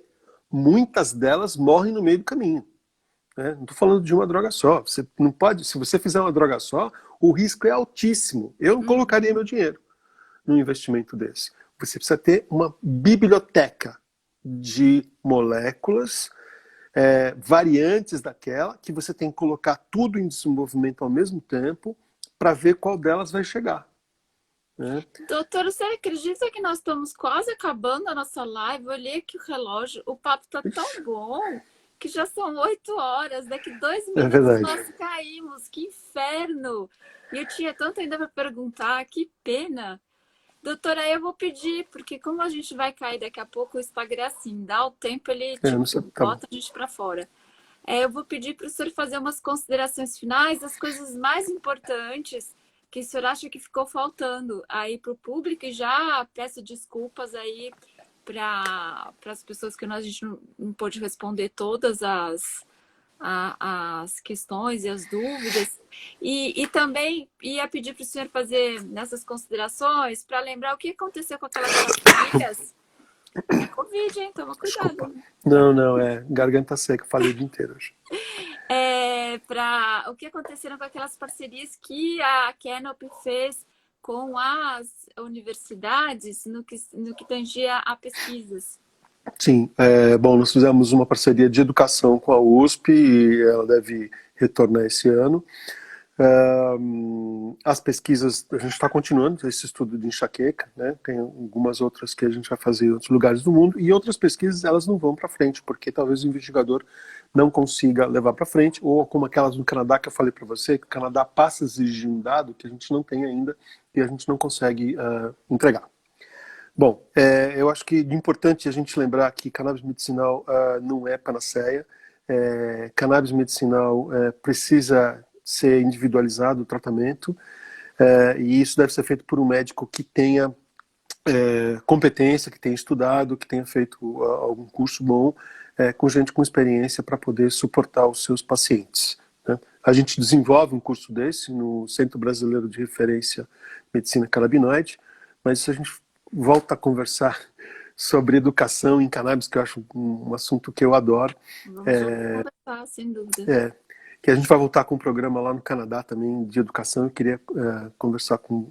muitas delas morrem no meio do caminho, né? Não estou falando de uma droga só. Você não pode, se você fizer uma droga só, o risco é altíssimo. Eu não colocaria meu dinheiro num investimento desse. Você precisa ter uma biblioteca de moléculas, variantes daquela, que você tem que colocar tudo em desenvolvimento ao mesmo tempo para ver qual delas vai chegar. Doutor, você acredita que nós estamos quase acabando a nossa live? Eu olhei aqui o relógio, o papo está tão bom que já são 8 horas. Daqui 2 minutos nós caímos. Que inferno! E eu tinha tanto ainda para perguntar, que pena. Doutora, eu vou pedir, porque como a gente vai cair daqui a pouco, o Instagram é assim, dá o tempo, ele bota a gente para fora. Eu vou pedir para o senhor fazer umas considerações finais das coisas mais importantes que o senhor acha que ficou faltando aí para o público, e já peço desculpas aí para as pessoas que a gente não pôde responder todas as questões e as dúvidas. E também ia pedir para o senhor fazer nessas considerações para lembrar o que aconteceu com aquelas famílias. É Covid, hein? Toma cuidado. Desculpa. Não, é garganta seca, falei o dia inteiro hoje. Para o que aconteceram com aquelas parcerias que a Canopy fez com as universidades no que tangia a pesquisas. Sim, bom, nós fizemos uma parceria de educação com a USP e ela deve retornar esse ano. As pesquisas, a gente está continuando esse estudo de enxaqueca, né? Tem algumas outras que a gente vai fazer em outros lugares do mundo, e outras pesquisas elas não vão para frente, porque talvez o investigador não consiga levar para frente, ou como aquelas no Canadá que eu falei para você, que o Canadá passa a exigir um dado que a gente não tem ainda e a gente não consegue entregar. Bom, eu acho que é importante a gente lembrar que cannabis medicinal não é panaceia. Cannabis medicinal precisa ser individualizado o tratamento, e isso deve ser feito por um médico que tenha competência, que tenha estudado, que tenha feito algum curso bom, com gente com experiência para poder suportar os seus pacientes, né? A gente desenvolve um curso desse no Centro Brasileiro de Referência em Medicina Canabinoide, mas isso a gente volta a conversar sobre educação em cannabis, que eu acho um assunto que eu adoro. Vamos conversar, sem dúvida. Que a gente vai voltar com um programa lá no Canadá também de educação. Eu queria conversar com